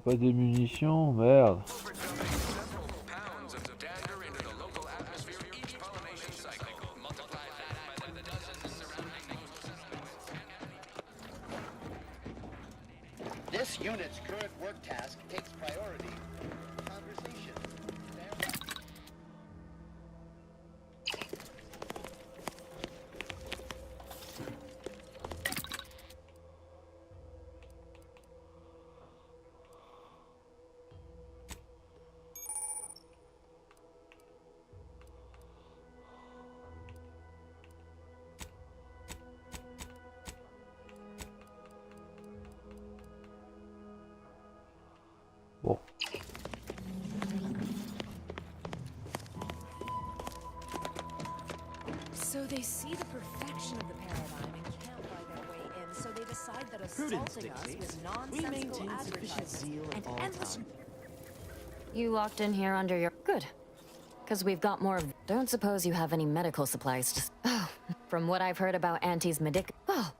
Pas des munitions, merde. This unit's current work task takes priority. Conversation. Bon. So they see the perfection of the paradigm and can't buy their way in, so they decide that assaulting us with nonsensical advertising and endless... You walked in here under your... Good. Because we've got more... Don't suppose you have any medical supplies to... Oh, from what I've heard about Auntie's medic... Oh.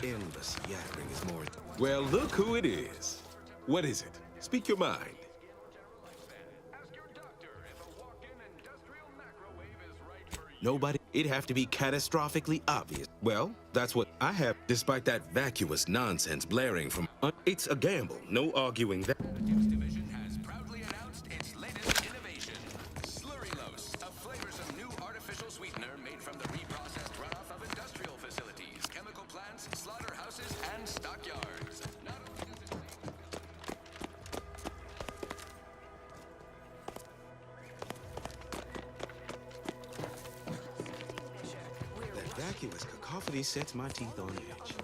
Endless yapping is more... Well, look who it is. What is it? Speak your mind. Nobody... It'd have to be catastrophically obvious. Well, that's what I have, despite that vacuous nonsense blaring from... It's a gamble. No arguing that. Division has proudly announced its latest innovation. Slurrylose, a flavorsome new artificial sweetener made from the reprocessed runoff of industrial facilities, chemical plants, slaughterhouses, and stockyards. That vacuous cacophony sets my teeth on edge.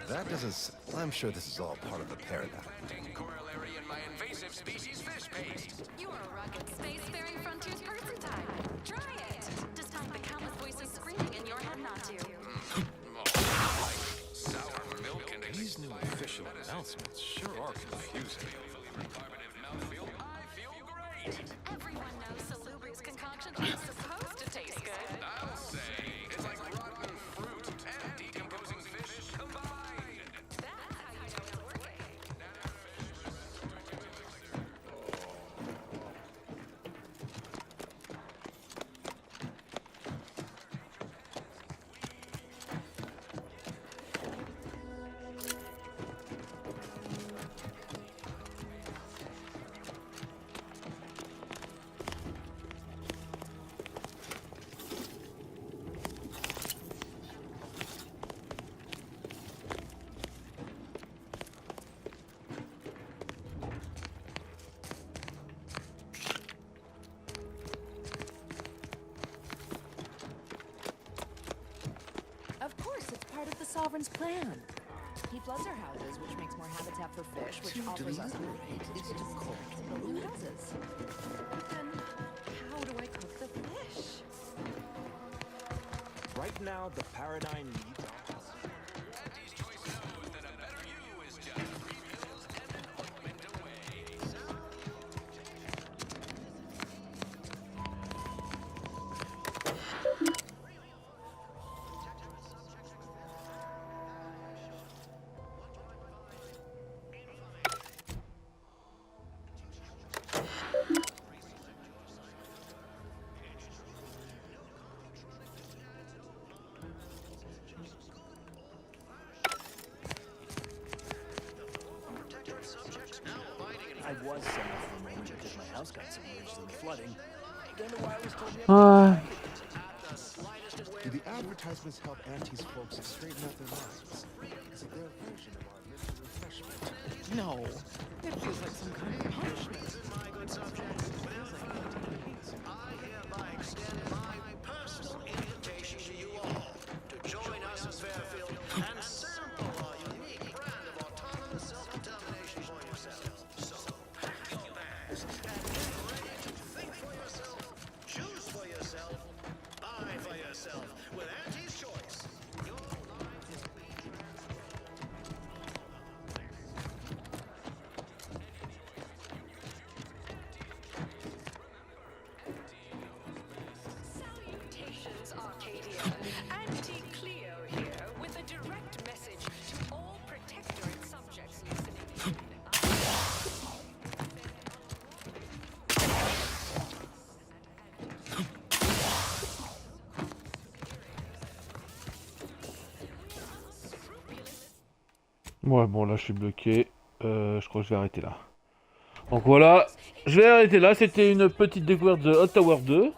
That doesn't... I'm sure this is all part of the paradigm. Corollary in my invasive species fish paste. You are a rugged, space-faring frontier's person type. Try it, despite the countless voices screaming in your head not to. Sour milk and These new official announcements sure are confusing. Everyone knows Salubri's concoction is supposed to taste good. I'll say it's like rotten fruit and decomposing fish combined. Warren's plan. He floods our houses, which makes more habitat for fish, which offers us more is to cook to build houses. But then, how do I cook the fish? Right now, the paradigm needs... I was sad for a moment because my house got submerged in the flooding. Then the wireless told me Do the advertisements help Auntie's folks straighten out their lives? Is it their version of our mystery refreshment? No, it feels like some kind of punishment. I hereby extend my personal invitation to you all to join us in Fairfield and sample our unique brand of autonomous self-determination for yourself. So pack your bags and get ready to think for yourself, choose for yourself, buy for yourself with Auntie's Choice. Your life is Salutations, Arcadia. Auntie Cleo here with a direct message to all Protectorate subjects listening. Ouais, bon, là, je suis bloqué. Je crois que je vais arrêter là. Donc voilà, je vais arrêter là. C'était une petite découverte de Hot Tower 2.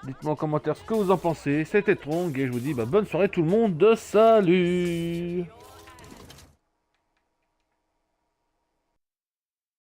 Dites-moi en commentaire ce que vous en pensez. C'était Trong et je vous dis bonne soirée tout le monde. Salut!